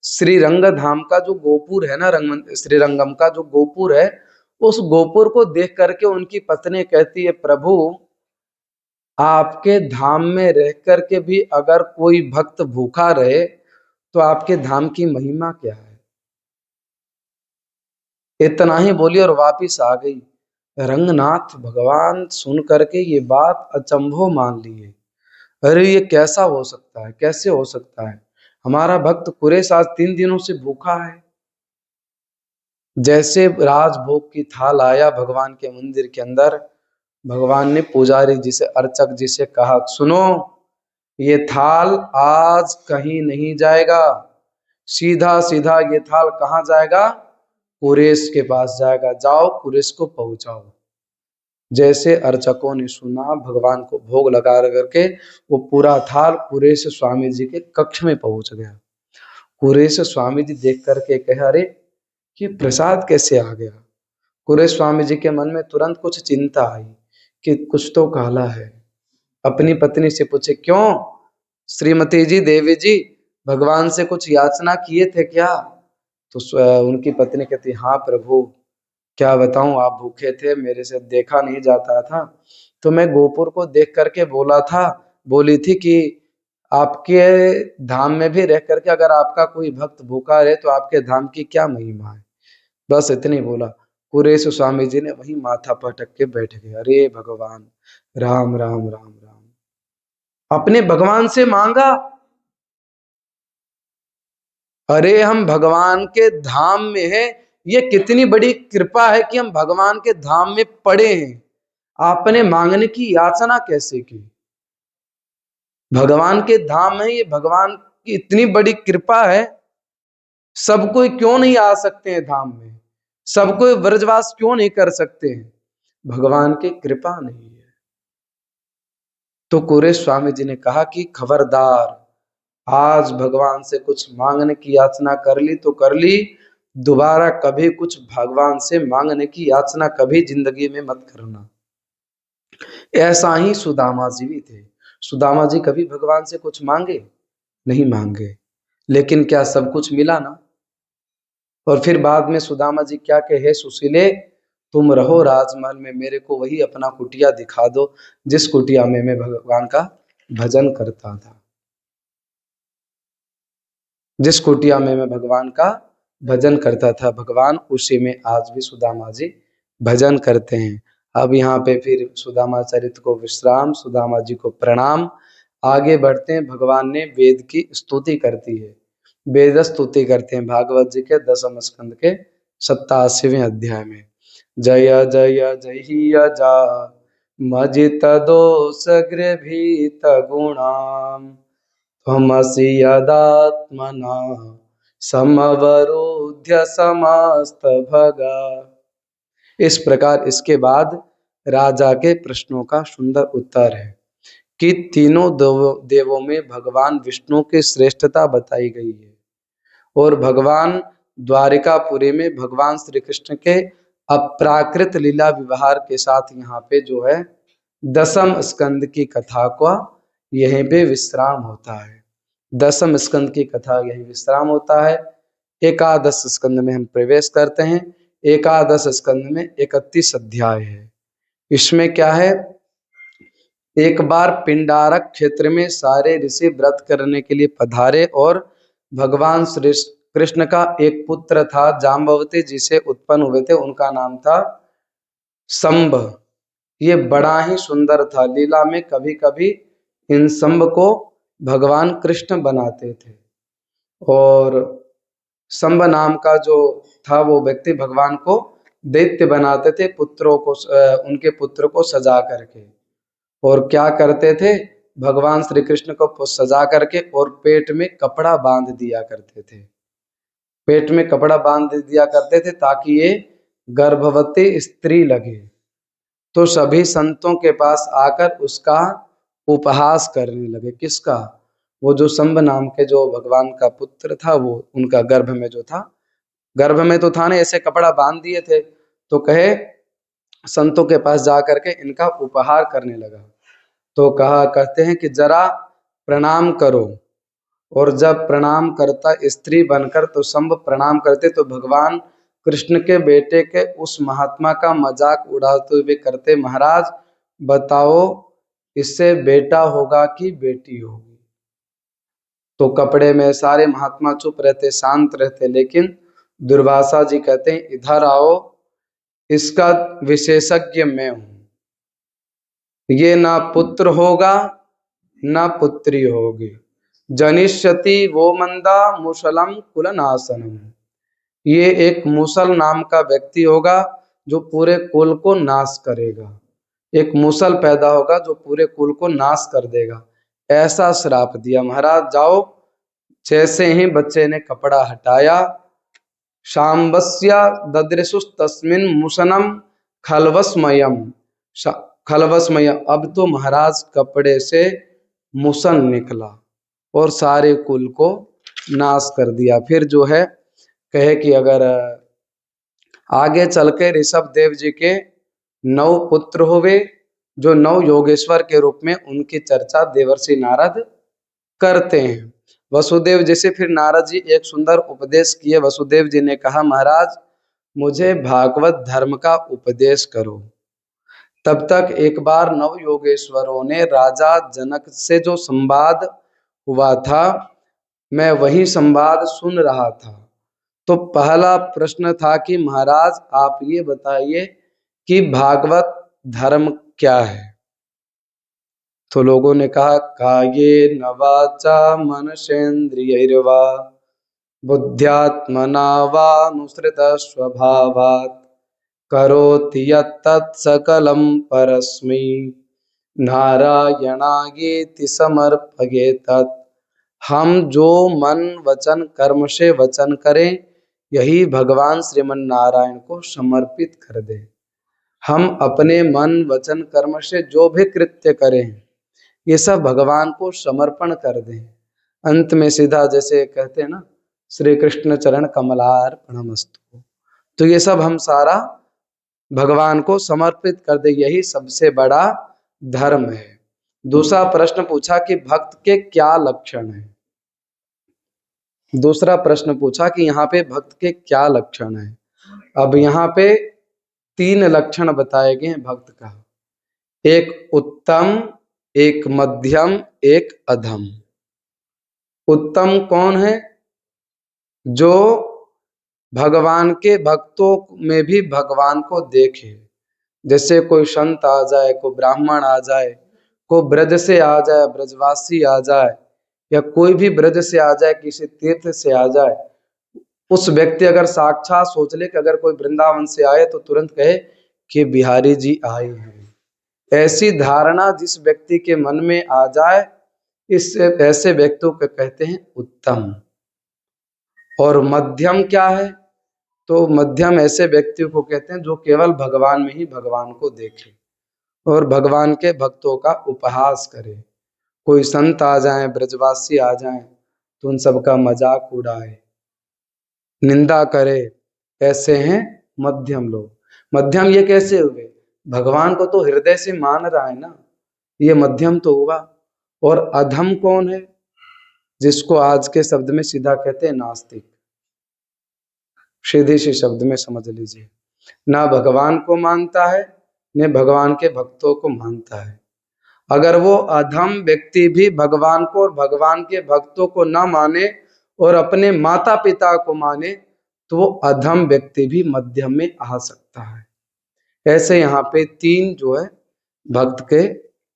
श्रीरंग धाम का जो गोपुर है ना, श्रीरंगम का जो गोपुर है, उस गोपुर को देख करके उनकी पत्नी कहती है, प्रभु आपके धाम में रह करके भी अगर कोई भक्त भूखा रहे तो आपके धाम की महिमा क्या है। इतना ही बोली और वापिस आ गई। रंगनाथ भगवान सुन करके ये बात अचंभो मान लिए। अरे ये कैसा हो सकता है, कैसे हो सकता है, हमारा भक्त कुरेश आज 3 दिनों से भूखा है। जैसे राजभोग की थाल आया भगवान के मंदिर के अंदर, भगवान ने पुजारी जी से, अर्चक जी से कहा, सुनो ये थाल आज कहीं नहीं जाएगा, सीधा सीधा ये थाल कहाँ जाएगा, कुरेश के पास जाएगा, जाओ कुरेश को पहुंचाओ। जैसे अर्चकों ने सुना, भगवान को भोग लगा करके वो पूरा थाल कुरेश स्वामी जी के कक्ष में पहुंच गया। कुरेश स्वामी जी देख करके कहे, अरे ये प्रसाद कैसे आ गया। कुरेश स्वामी जी के मन में तुरंत कुछ चिंता आई कि कुछ तो काला है। अपनी पत्नी से पूछे, क्यों श्रीमती जी, देवी जी, भगवान से कुछ याचना किए थे क्या। तो उनकी पत्नी कहती, हाँ प्रभु, क्या बताऊं, आप भूखे थे, मेरे से देखा नहीं जाता था, तो मैं गोपुर को देख करके बोली थी कि आपके धाम में भी रह करके अगर आपका कोई भक्त भूखा रहे तो आपके धाम की क्या महिमा है। बस इतनी बोला। कुरेश स्वामी जी ने वही माथा पटक के बैठ गए। अरे भगवान, राम राम राम राम, अपने भगवान से मांगा। अरे हम भगवान के धाम में हैं, ये कितनी बड़ी कृपा है कि हम भगवान के धाम में पड़े हैं, आपने मांगने की याचना कैसे की। भगवान के धाम में, ये भगवान की इतनी बड़ी कृपा है, सब कोई क्यों नहीं आ सकते हैं धाम में, सब कोई व्रजवास क्यों नहीं कर सकते हैं, भगवान की कृपा नहीं है। तो कुरेश स्वामी जी ने कहा कि खबरदार, आज भगवान से कुछ मांगने की याचना कर ली तो कर ली, दोबारा कभी कुछ भगवान से मांगने की याचना कभी जिंदगी में मत करना। ऐसा ही सुदामा जी भी थे। सुदामा जी कभी भगवान से कुछ मांगे नहीं, मांगे, लेकिन क्या सब कुछ मिला ना। और फिर बाद में सुदामा जी क्या कहे, सुशीले तुम रहो राजमहल में, मेरे को वही अपना कुटिया दिखा दो जिस कुटिया में मैं भगवान का भजन करता था, जिस कुटिया में मैं भगवान का भजन करता था, भगवान उसी में आज भी सुदामा जी भजन करते हैं। अब यहाँ पे फिर सुदामा चरित्र को विश्राम, सुदामा जी को प्रणाम। आगे बढ़ते हैं। भगवान ने वेद की स्तुति करती है, वेद स्तुति करते हैं भागवत जी के 10वें स्कंद के 87वें अध्याय में। जय जय जय जा मजित दोष गृभीत गुणाम त्वमसि यदात्मना समवरुध्य समस्त भगा। इस प्रकार इसके बाद राजा के प्रश्नों का सुंदर उत्तर है। कि तीनों देवों में भगवान विष्णु की श्रेष्ठता बताई गई है। और भगवान द्वारिकापुरी में भगवान श्री कृष्ण के अप्राकृत लीला व्यवहार के साथ यहाँ पे जो है दसम स्कंद की कथा का यहीं पे विश्राम होता है। दसम स्कंद की कथा यहीं विश्राम होता है। एकादश स्कंद में हम प्रवेश करते हैं। एकादश स्कंद में 31 अध्याय है। इसमें क्या है, एक बार पिंडारक क्षेत्र में सारे ऋषि व्रत करने के लिए पधारे और भगवान श्री कृष्ण का एक पुत्र था जाम्बवती जिसे उत्पन्न हुए थे, उनका नाम था शंभ। ये बड़ा ही सुंदर था। लीला में कभी कभी इन शंभ को भगवान कृष्ण बनाते थे। और शंभ नाम का जो था वो व्यक्ति भगवान को दैत्य बनाते थे, पुत्रों को उनके पुत्र को सजा करके। और क्या करते थे, भगवान श्री कृष्ण को सजा करके और पेट में कपड़ा बांध दिया करते थे। पेट में कपड़ा बांध दिया करते थे ताकि ये गर्भवती स्त्री लगे। तो सभी संतों के पास आकर उसका उपहास करने लगे। किसका? वो जो शंभ नाम के जो भगवान का पुत्र था, वो उनका गर्भ में जो था, गर्भ में तो था ना, ऐसे कपड़ा बांध दिए थे। तो कहे संतों के पास जा करके इनका उपहार करने लगा। तो कहते हैं कि जरा प्रणाम करो। और जब प्रणाम करता स्त्री बनकर तो शंभ प्रणाम करते तो भगवान कृष्ण के बेटे के उस महात्मा का मजाक उड़ाते हुए करते, महाराज बताओ इससे बेटा होगा कि बेटी होगी? तो कपड़े में सारे महात्मा चुप रहते, शांत रहते। लेकिन दुर्वासा जी कहते हैं इधर आओ, इसका विशेषज्ञ मैं हूं। ये ना पुत्र होगा ना पुत्री होगी। जनिष्यति वो मंदा मुसलम कुलनाशनम। ये एक मुसल नाम का व्यक्ति होगा जो पूरे कुल को नाश करेगा। एक मुसल पैदा होगा जो पूरे कुल को नाश कर देगा, ऐसा श्राप दिया। महाराज जाओ। जैसे ही बच्चे ने कपड़ा हटाया, शाम्बस्या ददृशुस तस्मिन मुसनम खलवस्मयम। खलवस्मयम, अब तो महाराज कपड़े से मुसन निकला और सारे कुल को नाश कर दिया। फिर जो है कहे कि अगर आगे चल के ऋषभ देव जी के 9 पुत्र हुए जो 9 योगेश्वर के रूप में, उनकी चर्चा देवर्षि नारद करते हैं। वसुदेव जी से फिर नारद जी एक सुंदर उपदेश किए। वसुदेव जी ने कहा महाराज मुझे भागवत धर्म का उपदेश करो। तब तक एक बार 9 योगेश्वरों ने राजा जनक से जो संवाद हुआ था, मैं वही संवाद सुन रहा था। तो पहला प्रश्न था कि महाराज आप ये बताइए कि भागवत धर्म क्या है? तो लोगों ने कहा कायेन वाचा मनसेन्द्रियैर्वा बुद्ध्यात्मना वानुसृत स्वभावात् करोति यत्तत् सकलं परस्मै नारायणायेति समर्पये तत्। हम जो मन वचन कर्म से वचन करें, यही भगवान श्रीमन नारायण को समर्पित कर दे। हम अपने मन वचन कर्म से जो भी कृत्य करें, ये सब भगवान को समर्पण कर दें। अंत में सीधा जैसे कहते हैं ना, श्री कृष्ण चरण कमलार्पणमस्तु। तो ये सब हम सारा भगवान को समर्पित कर दे, यही सबसे बड़ा धर्म है। दूसरा प्रश्न पूछा कि भक्त के क्या लक्षण हैं। दूसरा प्रश्न पूछा कि यहाँ पे भक्त के क्या लक्षण हैं। अब यहाँ पे 3 लक्षण बताए गए हैं भक्त का। एक उत्तम, एक मध्यम, एक अधम। उत्तम कौन है? जो भगवान के भक्तों में भी भगवान को देखे। जैसे कोई संत आ जाए, कोई ब्राह्मण आ जाए, कोई ब्रज से आ जाए, ब्रजवासी आ जाए, या कोई भी ब्रज से आ जाए, किसी तीर्थ से आ जाए, उस व्यक्ति अगर साक्षात सोच ले कि अगर कोई वृंदावन से आए तो तुरंत कहे कि बिहारी जी आए हैं। ऐसी धारणा जिस व्यक्ति के मन में आ जाए, इस ऐसे व्यक्तियों को कहते हैं उत्तम। और मध्यम क्या है? तो मध्यम ऐसे व्यक्तियों को कहते हैं जो केवल भगवान में ही भगवान को देखे। और भगवान के भक्तों का उपहास करे। कोई संत आ जाए, ब्रजवासी आ जाए तो उन सबका मजाक उड़ाए, निंदा करे, ऐसे हैं मध्यम लोग। मध्यम ये कैसे हुए? भगवान को तो हृदय से मान रहा है ना, ये मध्यम तो हुआ। और अधम कौन है? जिसको आज के शब्द में सीधा कहते हैं नास्तिक। सीधे से शब्द में समझ लीजिए, ना भगवान को मानता है न भगवान के भक्तों को मानता है। अगर वो अधम व्यक्ति भी भगवान को और भगवान के भक्तों को ना माने और अपने माता पिता को माने तो वो अधम व्यक्ति भी मध्यम में आ सकता है। ऐसे यहाँ पे तीन जो है भक्त के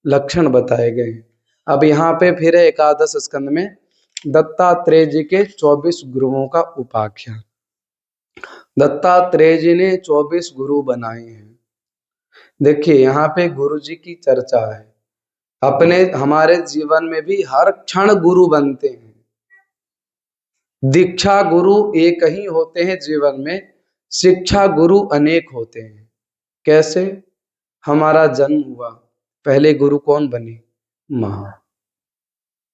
लक्षण बताए गए हैं। अब यहाँ पे फिर एकादश स्कंद में दत्तात्रेय जी के 24 गुरुओं का उपाख्यान। दत्तात्रेय जी ने 24 गुरु बनाए हैं। देखिए यहाँ पे गुरु जी की चर्चा है। अपने हमारे जीवन में भी हर क्षण गुरु बनते हैं। दीक्षा गुरु एक ही होते हैं जीवन में, शिक्षा गुरु अनेक होते हैं। कैसे? हमारा जन्म हुआ, पहले गुरु कौन बने? माँ।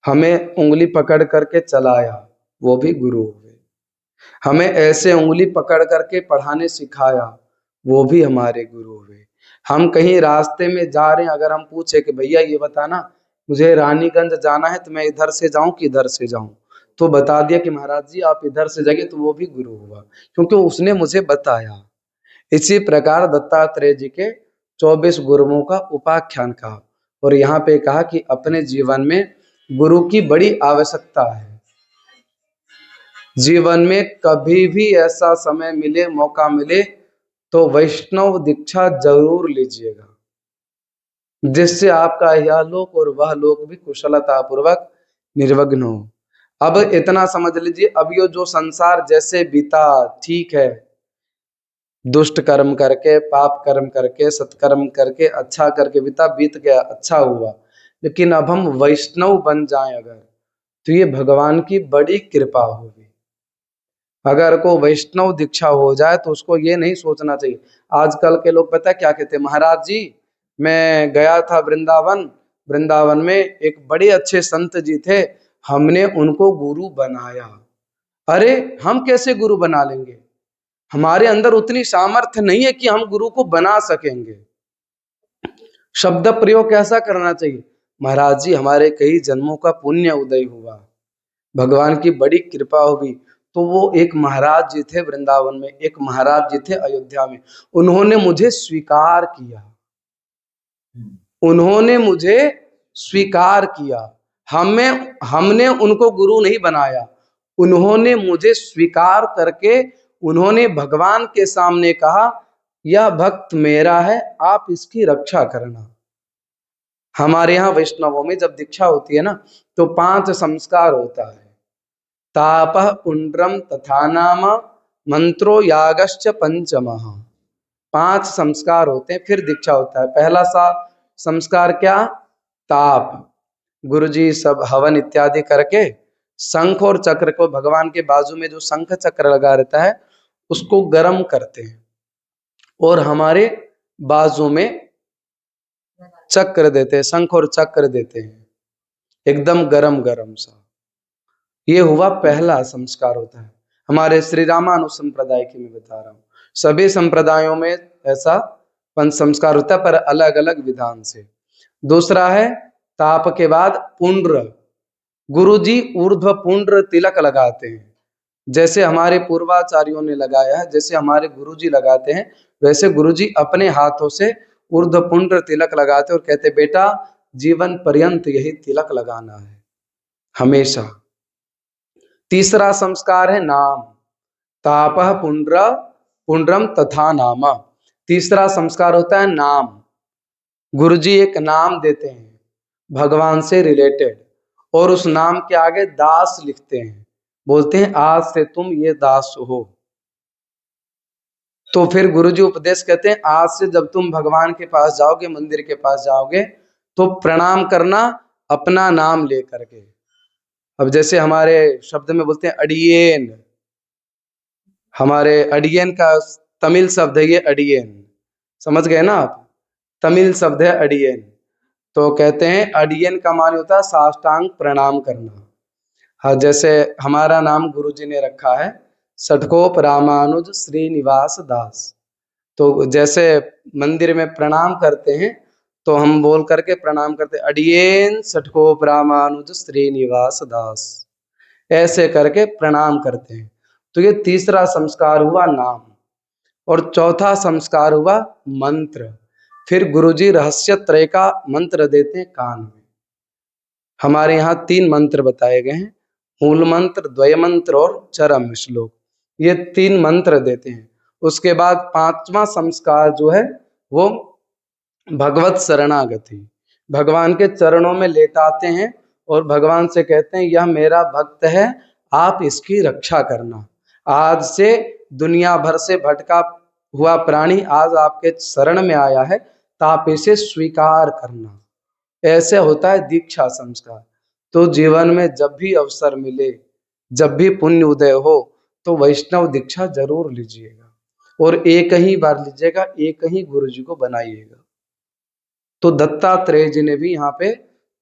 हमें उंगली पकड़ करके चलाया, वो भी गुरु हुए। हमें ऐसे उंगली पकड़ करके पढ़ाने सिखाया, वो भी हमारे गुरु हुए। हम कहीं रास्ते में जा रहे हैं, अगर हम पूछे कि भैया ये बताना मुझे रानीगंज जाना है तो मैं इधर से जाऊं कि इधर से जाऊं, तो बता दिया कि महाराज जी आप इधर से जाइए, तो वो भी गुरु हुआ, क्योंकि उसने मुझे बताया। इसी प्रकार दत्तात्रेय जी के 24 गुरुओं का उपाख्यान कहा। और यहाँ पे कहा कि अपने जीवन में गुरु की बड़ी आवश्यकता है। जीवन में कभी भी ऐसा समय मिले, मौका मिले तो वैष्णव दीक्षा जरूर लीजिएगा, जिससे आपका यह लोक और वह लोक भी कुशलता पूर्वक निर्विघ्न हो। अब इतना समझ लीजिए, अब ये जो संसार जैसे बीता, ठीक है, दुष्ट कर्म करके, पाप कर्म करके, सत्कर्म करके, अच्छा करके बीता, बीत गया, अच्छा हुआ। लेकिन अब हम वैष्णव बन जाएं अगर, तो ये भगवान की बड़ी कृपा होगी। अगर को वैष्णव दीक्षा हो जाए तो उसको ये नहीं सोचना चाहिए। आजकल के लोग पता है क्या कहते हैं? महाराज जी मैं गया था वृंदावन, वृंदावन में एक बड़े अच्छे संत जी थे, हमने उनको गुरु बनाया। अरे हम कैसे गुरु बना लेंगे? हमारे अंदर उतनी सामर्थ्य नहीं है कि हम गुरु को बना सकेंगे। शब्द प्रयोग कैसा करना चाहिए? महाराज जी हमारे कई जन्मों का पुण्य उदय हुआ, भगवान की बड़ी कृपा हुई। तो वो एक महाराज जी थे वृंदावन में, एक महाराज जी थे अयोध्या में, उन्होंने मुझे स्वीकार किया, उन्होंने मुझे स्वीकार किया। हमने उनको गुरु नहीं बनाया, उन्होंने मुझे स्वीकार करके उन्होंने भगवान के सामने कहा यह भक्त मेरा है, आप इसकी रक्षा करना। हमारे यहाँ वैष्णवों में जब दीक्षा होती है ना, तो 5 संस्कार होता है। तापः पुंड्रम तथा नाम मंत्रो यागश्च पंचमः। 5 संस्कार होते हैं, फिर दीक्षा होता है। पहला संस्कार क्या? ताप। गुरुजी सब हवन इत्यादि करके शंख और चक्र को, भगवान के बाजू में जो शंख चक्र लगा रहता है उसको गर्म करते हैं और हमारे बाजू में चक्र देते हैं, शंख और चक्र देते हैं, एकदम गरम गरम सा। ये हुआ पहला संस्कार होता है। हमारे श्री रामानु संप्रदाय की मैं बता रहा हूँ, सभी संप्रदायों में ऐसा 5 संस्कार होता है पर अलग अलग विधान से। दूसरा है ताप के बाद पुंड्र। गुरुजी ऊर्ध्व पुंड्र तिलक लगाते हैं, जैसे हमारे पूर्वाचार्यों ने लगाया है, जैसे हमारे गुरुजी लगाते हैं, वैसे गुरुजी अपने हाथों से ऊर्ध्व पुंड्र तिलक लगाते और कहते बेटा जीवन पर्यंत यही तिलक लगाना है हमेशा। तीसरा संस्कार है नाम। तापः पुंड्रम तथा नाम। तीसरा संस्कार होता है नाम। गुरुजी एक नाम देते हैं भगवान से रिलेटेड और उस नाम के आगे दास लिखते हैं, बोलते हैं आज से तुम ये दास हो। तो फिर गुरुजी उपदेश कहते हैं आज से जब तुम भगवान के पास जाओगे, मंदिर के पास जाओगे, तो प्रणाम करना अपना नाम लेकर के। अब जैसे हमारे शब्द में बोलते हैं अडियेन, हमारे अडियन का तमिल शब्द है ये अडियन, समझ गए ना आप? तमिल शब्द है अडियन। तो कहते हैं अडियन का मान होता है साष्टांग प्रणाम करना। हाँ, जैसे हमारा नाम गुरुजी ने रखा है सठकोप रामानुज श्रीनिवास दास। तो जैसे मंदिर में प्रणाम करते हैं तो हम बोल करके प्रणाम करते अडियेन सठकोप रामानुज श्रीनिवास दास, ऐसे करके प्रणाम करते हैं। तो ये तीसरा संस्कार हुआ नाम। और चौथा संस्कार हुआ मंत्र। फिर गुरुजी रहस्य त्रय का मंत्र देते हैं कान में। हमारे यहाँ 3 मंत्र बताए गए हैं, मूल मंत्र, द्वय मंत्र और चरम श्लोक। ये 3 मंत्र देते हैं। उसके बाद 5वां संस्कार जो है वो भगवत शरणागति, भगवान के चरणों में लेटाते हैं और भगवान से कहते हैं यह मेरा भक्त है, आप इसकी रक्षा करना। आज से दुनिया भर से भटका हुआ प्राणी आज आपके शरण में आया है, तो आप इसे स्वीकार करना। ऐसे होता है दीक्षा संस्कार। तो जीवन में जब भी अवसर मिले, जब भी पुण्य उदय हो, तो वैष्णव दीक्षा जरूर लीजिएगा और एक ही बार लीजिएगा, एक ही गुरु जी को बनाइएगा। तो दत्तात्रेय जी ने भी यहाँ पे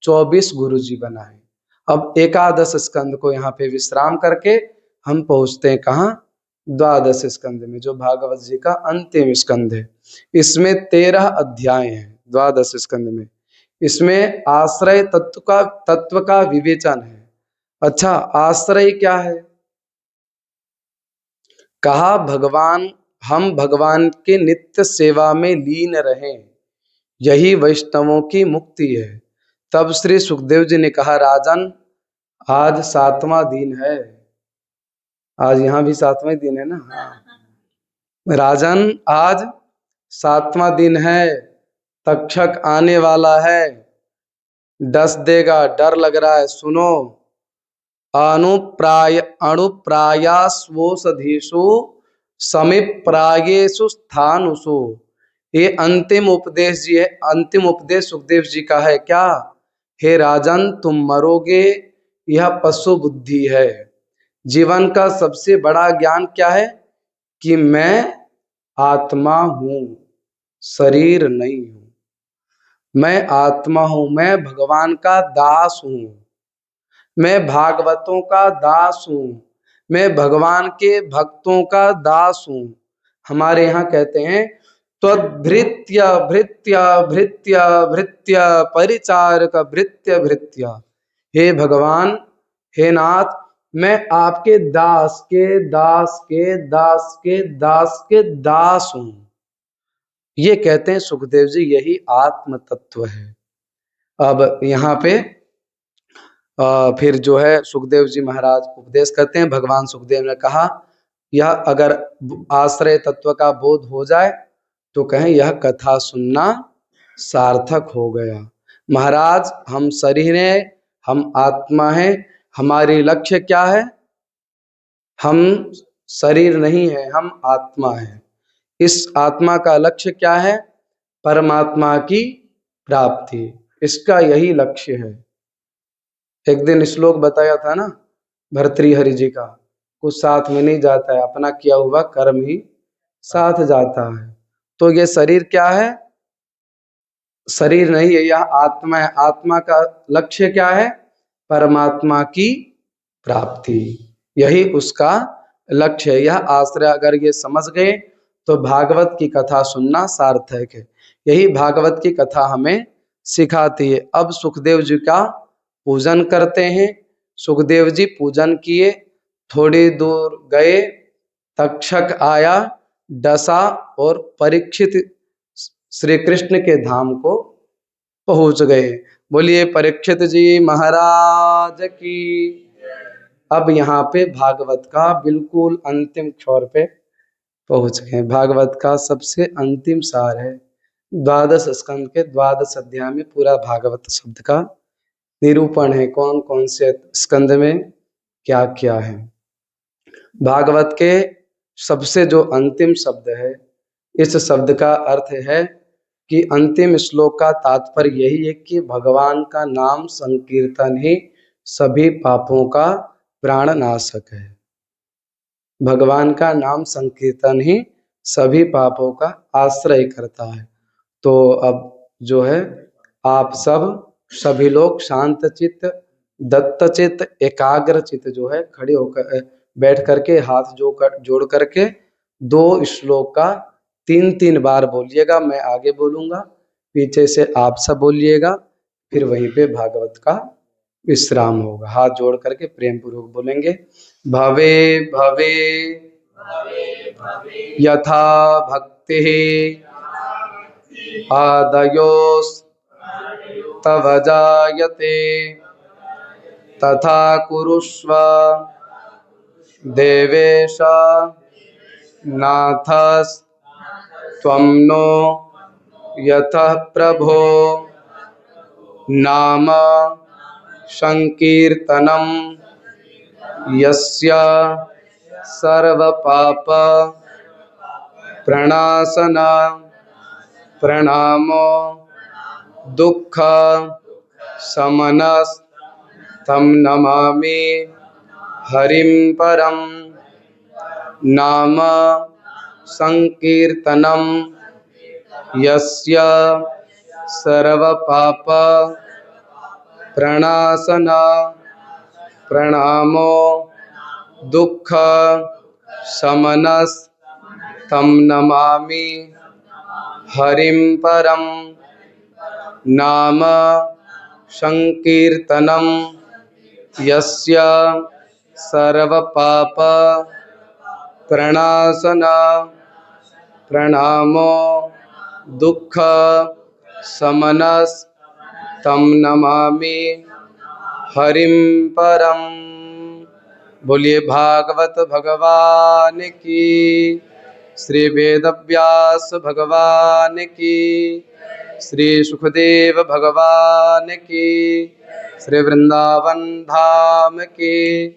24 गुरु जी बनाए। अब एकादश स्कंद को यहाँ पे विश्राम करके हम पहुंचते हैं कहाँ, द्वादश स्कंद में, जो भागवत जी का अंतिम स्कंद है। इसमें 13 अध्याय हैं द्वादश स्कंद में। इसमें आश्रय तत्व का विवेचन है। अच्छा, आश्रय क्या है? कहा भगवान, हम भगवान के नित्य सेवा में लीन रहें, यही वैष्णवों की मुक्ति है। तब श्री सुखदेव जी ने कहा राजन, आज 7वां दिन है। आज यहाँ भी 7वां दिन है ना। राजन, आज 7वां दिन है, तक्षक आने वाला है, डस देगा, डर लग रहा है। सुनो, अणुप्रायास्वोषधीषु समीप प्रायेषु स्थानुषु। ये अंतिम उपदेश जी है, अंतिम उपदेश सुखदेव जी का है। क्या? हे राजन, तुम मरोगे, यह पशु बुद्धि है। जीवन का सबसे बड़ा ज्ञान क्या है? कि मैं आत्मा हूं, शरीर नहीं हूं। मैं आत्मा हूं, मैं भगवान का दास हूं, मैं भागवतों का दास हूं, मैं भगवान के भक्तों का दास हूं। हमारे यहाँ कहते हैं त्वद्भृत्य भृत्य भृत्य भृत्य परिचारक भृत्य भृत्य। हे भगवान, हे नाथ, मैं आपके दास के दास के दास के दास के दास हूं। ये कहते हैं सुखदेव जी, यही आत्म तत्व है। अब यहाँ पे फिर जो है सुखदेव जी महाराज उपदेश करते हैं। भगवान सुखदेव ने कहा यह अगर आश्रय तत्व का बोध हो जाए तो कहें यह कथा सुनना सार्थक हो गया। महाराज, हम शरीर हैं, हम आत्मा हैं, हमारी लक्ष्य क्या है? हम शरीर नहीं है, हम आत्मा है। इस आत्मा का लक्ष्य क्या है? परमात्मा की प्राप्ति, इसका यही लक्ष्य है। एक दिन श्लोक बताया था ना भर्तृहरि जी का, कुछ साथ में नहीं जाता है, अपना किया हुआ कर्म ही साथ जाता है। तो ये शरीर क्या है? शरीर नहीं है, यह आत्मा है। आत्मा का लक्ष्य क्या है? परमात्मा की प्राप्ति, यही उसका लक्ष्य है। यह आश्रय अगर ये समझ गए तो भागवत की कथा सुनना सार्थक है। यही भागवत की कथा हमें सिखाती है। अब सुखदेव जी का पूजन करते हैं। सुखदेव जी पूजन किए, थोड़ी दूर गए, तक्षक आया, डसा और परीक्षित श्री कृष्ण के धाम को पहुंच गए। बोलिए परीक्षित जी महाराज की। अब यहाँ पे भागवत का बिल्कुल अंतिम छोर पे पहुंच गए। भागवत का सबसे अंतिम सार है। द्वादश स्कंद के द्वादश अध्याय में पूरा भागवत शब्द का निरूपण है, कौन कौन से स्कंद में क्या क्या है। भागवत के सबसे जो अंतिम शब्द है, इस शब्द का अर्थ है कि अंतिम श्लोक का तात्पर्य यही है कि भगवान का नाम संकीर्तन ही सभी पापों का प्राणनाशक है। भगवान का नाम संकीर्तन ही सभी पापों का आश्रय करता है। तो अब जो है आप सभी लोग शांत चित्त, दत्त चित्त, एकाग्र चित्त जो है खड़े होकर बैठ करके हाथ जोड़ करके 2 श्लोक का 3-3 बार बोलिएगा। मैं आगे बोलूंगा, पीछे से आप सब बोलिएगा, फिर वहीं पे भागवत का विश्राम होगा। हाथ जोड़ करके प्रेम पूर्वक बोलेंगे, भवे भवे यथा भक्ति आदयोस् तव जायते तथा कुरुष्व देवेश नाथस् त्वं नो यतः प्रभो नाम संकीर्तनम यस्य सर्वपाप प्रणाशन प्रणामो दुःख शमनस् तं नमामि हरिं परम नाम संकीर्तनम यस्य सर्वपाप प्रणाशन प्रणामो दुःख शमनस् तं नमामि हरिं परम नाम संकीर्तनम यस्य सर्वपाप प्रणाशन प्रणामो दुःख शमनस् तं नमामि हरिं परम। बोलिए भागवत भगवान की, श्री वेदव्यास भगवान की, श्री सुखदेव भगवान की, श्री वृंदावन धाम की,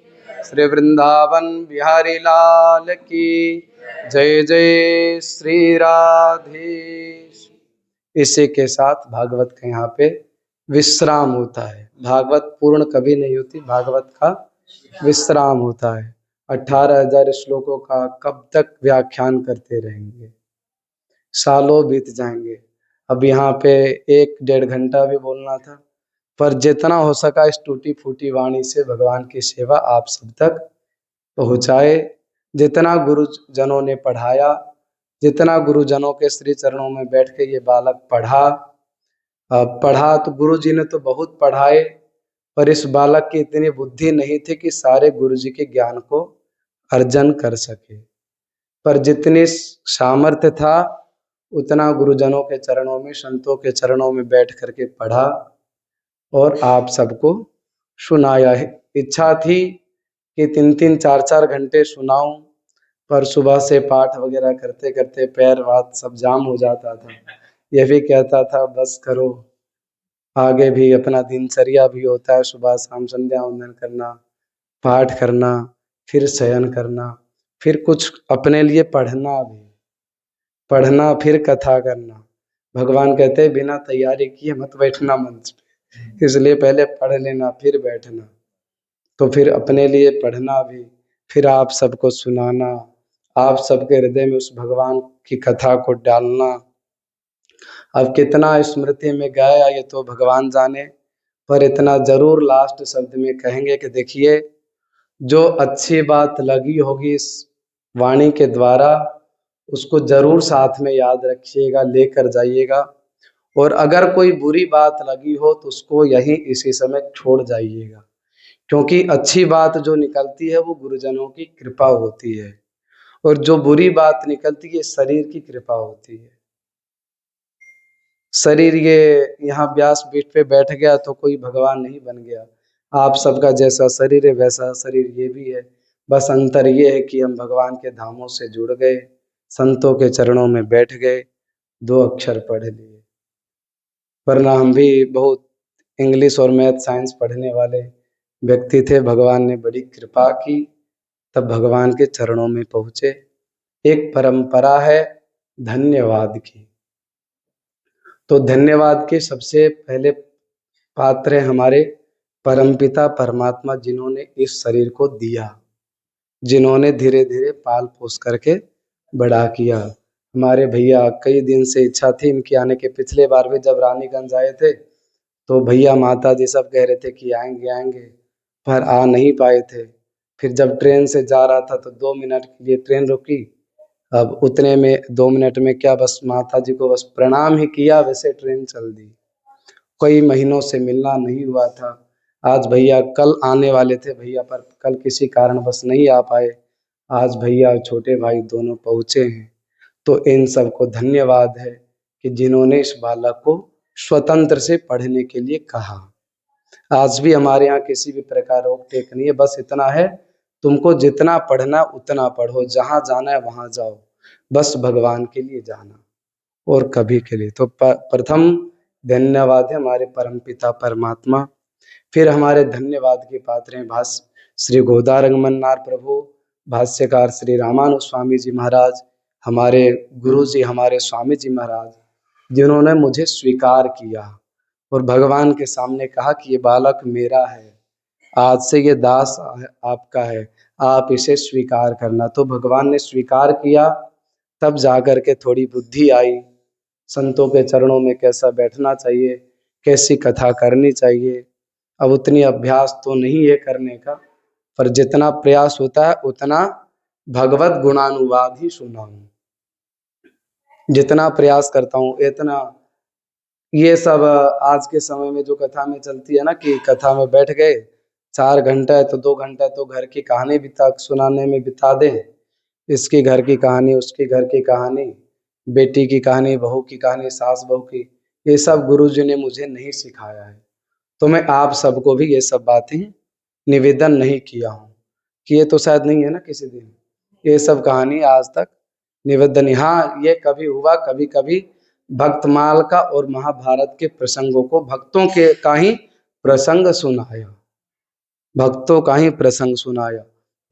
श्री वृंदावन बिहारी लाल की जय जय श्री राधेश। इसी के साथ भागवत का यहाँ पे विश्राम होता है। भागवत पूर्ण कभी नहीं होती, भागवत का विश्राम होता है। 18,000 श्लोकों का कब तक व्याख्यान करते रहेंगे, सालों बीत जाएंगे। अब यहाँ पे 1-1.5 घंटा भी बोलना था, पर जितना हो सका इस टूटी फूटी वाणी से भगवान की सेवा आप सब तक पहुँचाए। जितना गुरुजनों ने पढ़ाया, जितना गुरुजनों के श्री चरणों में बैठ के ये बालक पढ़ा तो गुरु जी ने तो बहुत पढ़ाए, पर इस बालक की इतनी बुद्धि नहीं थी कि सारे गुरु जी के ज्ञान को अर्जन कर सके। पर जितनी सामर्थ्य था उतना गुरुजनों के चरणों में, संतों के चरणों में बैठ करके पढ़ा और आप सबको सुनाया है। इच्छा थी कि 3-3, 4-4 घंटे सुनाऊं, पर सुबह से पाठ वगैरह करते करते पैर हाथ सब जाम हो जाता था। यह भी कहता था बस करो, आगे भी अपना दिनचर्या भी होता है, सुबह शाम संध्या वंदन करना, पाठ करना, फिर शयन करना, फिर कुछ अपने लिए पढ़ना, फिर कथा करना। भगवान कहते हैं बिना तैयारी किए मत बैठना मंच पे, इसलिए पहले पढ़ लेना फिर बैठना। तो फिर अपने लिए पढ़ना भी, फिर आप सबको सुनाना, आप सबके हृदय में उस भगवान की कथा को डालना। अब कितना स्मृति में गया ये तो भगवान जाने, पर इतना जरूर लास्ट शब्द में कहेंगे कि देखिए जो अच्छी बात लगी होगी इस वाणी के द्वारा उसको जरूर साथ में याद रखिएगा, लेकर जाइएगा। और अगर कोई बुरी बात लगी हो तो उसको यहीं इसी समय छोड़ जाइएगा, क्योंकि अच्छी बात जो निकलती है वो गुरुजनों की कृपा होती है, और जो बुरी बात निकलती है शरीर की कृपा होती है। शरीर ये यहाँ व्यास पीठ पे बैठ गया तो कोई भगवान नहीं बन गया। आप सबका जैसा शरीर है वैसा शरीर ये भी है, बस अंतर ये है कि हम भगवान के धामों से जुड़ गए, संतों के चरणों में बैठ गए, 2 अक्षर पढ़ लिए। वरना हम भी बहुत इंग्लिश और मैथ साइंस पढ़ने वाले व्यक्ति थे, भगवान ने बड़ी कृपा की, तब भगवान के चरणों में पहुँचे। एक परंपरा है धन्यवाद की, तो धन्यवाद के सबसे पहले पात्र है हमारे परमपिता परमात्मा, जिन्होंने इस शरीर को दिया, जिन्होंने धीरे धीरे पाल पोस करके बड़ा किया। हमारे भैया कई दिन से इच्छा थी इनकी आने के। पिछले बार भी जब रानीगंज आए थे तो भैया माता जी सब कह रहे थे कि आएंगे आएंगे, पर आ नहीं पाए थे। फिर जब ट्रेन से जा रहा था तो 2 मिनट के लिए ट्रेन रुकी। अब उतने में 2 मिनट में क्या, बस माता जी को बस प्रणाम ही किया, वैसे ट्रेन चल दी। कई महीनों से मिलना नहीं हुआ था। आज भैया कल आने वाले थे भैया, पर कल किसी कारणवश नहीं आ पाए। आज भैया और छोटे भाई दोनों पहुंचे हैं। तो इन सबको धन्यवाद है कि जिन्होंने इस बालक को स्वतंत्र से पढ़ने के लिए कहा। आज भी हमारे यहाँ किसी भी प्रकार रोक टेक नहीं है, बस इतना है, तुमको जितना पढ़ना उतना पढ़ो, जहाँ जाना है वहां जाओ, बस भगवान के लिए जाना और कभी के लिए। तो प्रथम धन्यवाद है हमारे परमपिता परमात्मा। फिर हमारे धन्यवाद के पात्र हैं भाष्य श्री गोदारंगमन्नार प्रभु, भाष्यकार श्री रामानुज स्वामी जी महाराज, हमारे गुरु जी, हमारे स्वामी जी महाराज, जिन्होंने मुझे स्वीकार किया और भगवान के सामने कहा कि ये बालक मेरा है, आज से ये दास आपका है, आप इसे स्वीकार करना। तो भगवान ने स्वीकार किया, तब जाकर के थोड़ी बुद्धि आई, संतों के चरणों में कैसा बैठना चाहिए, कैसी कथा करनी चाहिए। अब उतनी अभ्यास तो नहीं है करने का, पर जितना प्रयास होता है उतना भगवत गुणानुवाद ही सुना हूँ। जितना प्रयास करता हूँ इतना, ये सब आज के समय में जो कथा में चलती है ना, कि कथा में बैठ गए 4 घंटा तो 2 घंटा तो घर की कहानी बिता सुनाने में बिता दें, इसकी घर की कहानी, उसकी घर की कहानी, बेटी की कहानी, बहू की कहानी, सास बहू की, ये सब गुरुजी ने मुझे नहीं सिखाया है। तो मैं आप सबको भी ये सब बातें निवेदन नहीं किया हूँ, कि ये तो शायद नहीं है ना किसी दिन, ये सब कहानी आज तक निवेदन। हाँ, ये कभी हुआ कभी कभी भक्तमाल का और महाभारत के प्रसंगों को भक्तों के का ही प्रसंग सुनाया, भक्तों का ही प्रसंग सुनाया।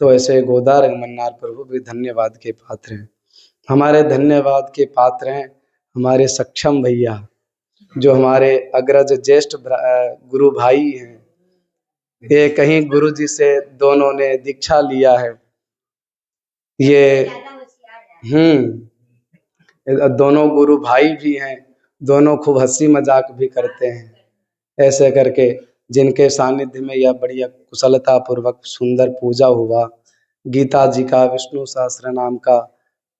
तो ऐसे गोदार मन्नार प्रभु भी धन्यवाद के पात्र हैं। हमारे धन्यवाद के पात्र हैं हमारे सक्षम भैया, जो हमारे अग्रज ज्येष्ठ गुरु भाई हैं। ये कहीं गुरु जी से दोनों ने दीक्षा लिया है। ये दोनों गुरु भाई भी हैं, दोनों खूब हंसी मजाक भी करते हैं। ऐसे करके जिनके सानिध्य में यह बढ़िया कुशलता पूर्वक सुंदर पूजा हुआ, गीता जी का, विष्णु सहस्त्र नाम का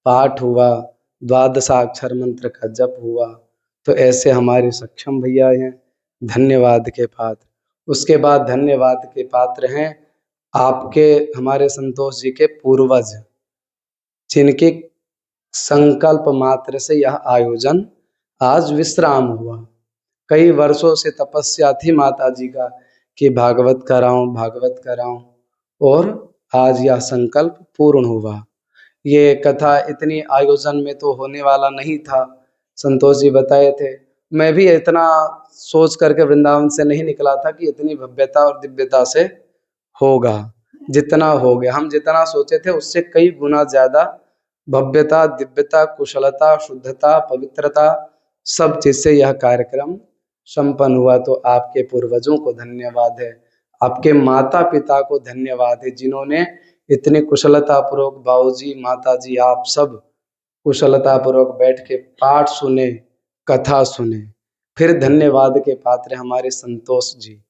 पाठ हुआ, द्वादशाक्षर मंत्र का जप हुआ। तो ऐसे हमारे सक्षम भैया हैं, धन्यवाद के पात्र। उसके बाद धन्यवाद के पात्र हैं आपके, हमारे संतोष जी के पूर्वज, जिनके संकल्प मात्र से यह आयोजन आज विश्राम हुआ। कई वर्षों से तपस्या थी माता जी का कि भागवत कराऊं, भागवत कराऊं, और आज यह संकल्प पूर्ण हुआ। ये कथा इतनी आयोजन में तो होने वाला नहीं था, संतोष जी बताए थे। मैं भी इतना सोच करके वृंदावन से नहीं निकला था कि इतनी भव्यता और दिव्यता से होगा। जितना हो गया, हम जितना सोचे थे उससे कई गुना ज्यादा भव्यता, दिव्यता, कुशलता, शुद्धता, पवित्रता, सब चीज से यह कार्यक्रम संपन्न हुआ। तो आपके पूर्वजों को धन्यवाद है, आपके माता पिता को धन्यवाद है, जिन्होंने इतनी कुशलता पूर्वक, बाबूजी, माताजी, आप सब कुशलता पूर्वक बैठ के पाठ सुने, कथा सुने। फिर धन्यवाद के पात्र हमारे संतोष जी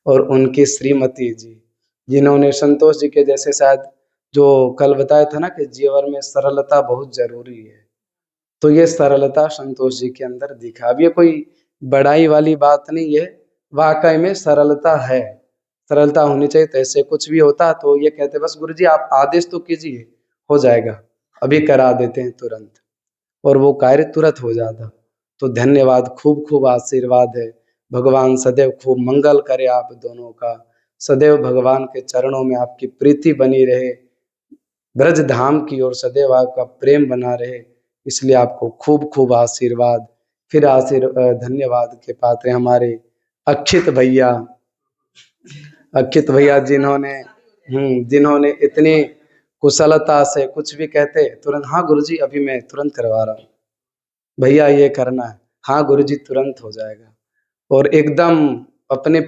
और उनकी श्रीमती जी, जिन्होंने, संतोष जी के जैसे शायद, जो कल बताया था ना कि जीवन में सरलता बहुत जरूरी है, तो ये सरलता संतोष जी के अंदर दिखा। अब ये कोई बड़ाई वाली बात नहीं है, वाकई में सरलता है, सरलता होनी चाहिए। तो ऐसे कुछ भी होता तो ये कहते बस गुरुजी आप आदेश तो कीजिए, हो जाएगा, अभी करा देते हैं तुरंत, और वो कार्य तुरंत हो जाता। तो धन्यवाद, खूब खूब आशीर्वाद है। भगवान सदैव खूब मंगल करे आप दोनों का, सदैव भगवान के चरणों में आपकी प्रीति बनी रहे, ब्रज धाम की ओर सदैव आपका प्रेम बना रहे, इसलिए आपको खूब खूब आशीर्वाद। फिर धन्यवाद के पात्र हमारे अक्षित भैया, अक्षित भैया जिन्होंने इतनी कुशलता से कुछ भी कहते तुरंत, हाँ गुरुजी अभी मैं तुरंत करवा रहा हूँ, भैया ये करना है, हाँ गुरुजी तुरंत हो जाएगा, और एकदम अपने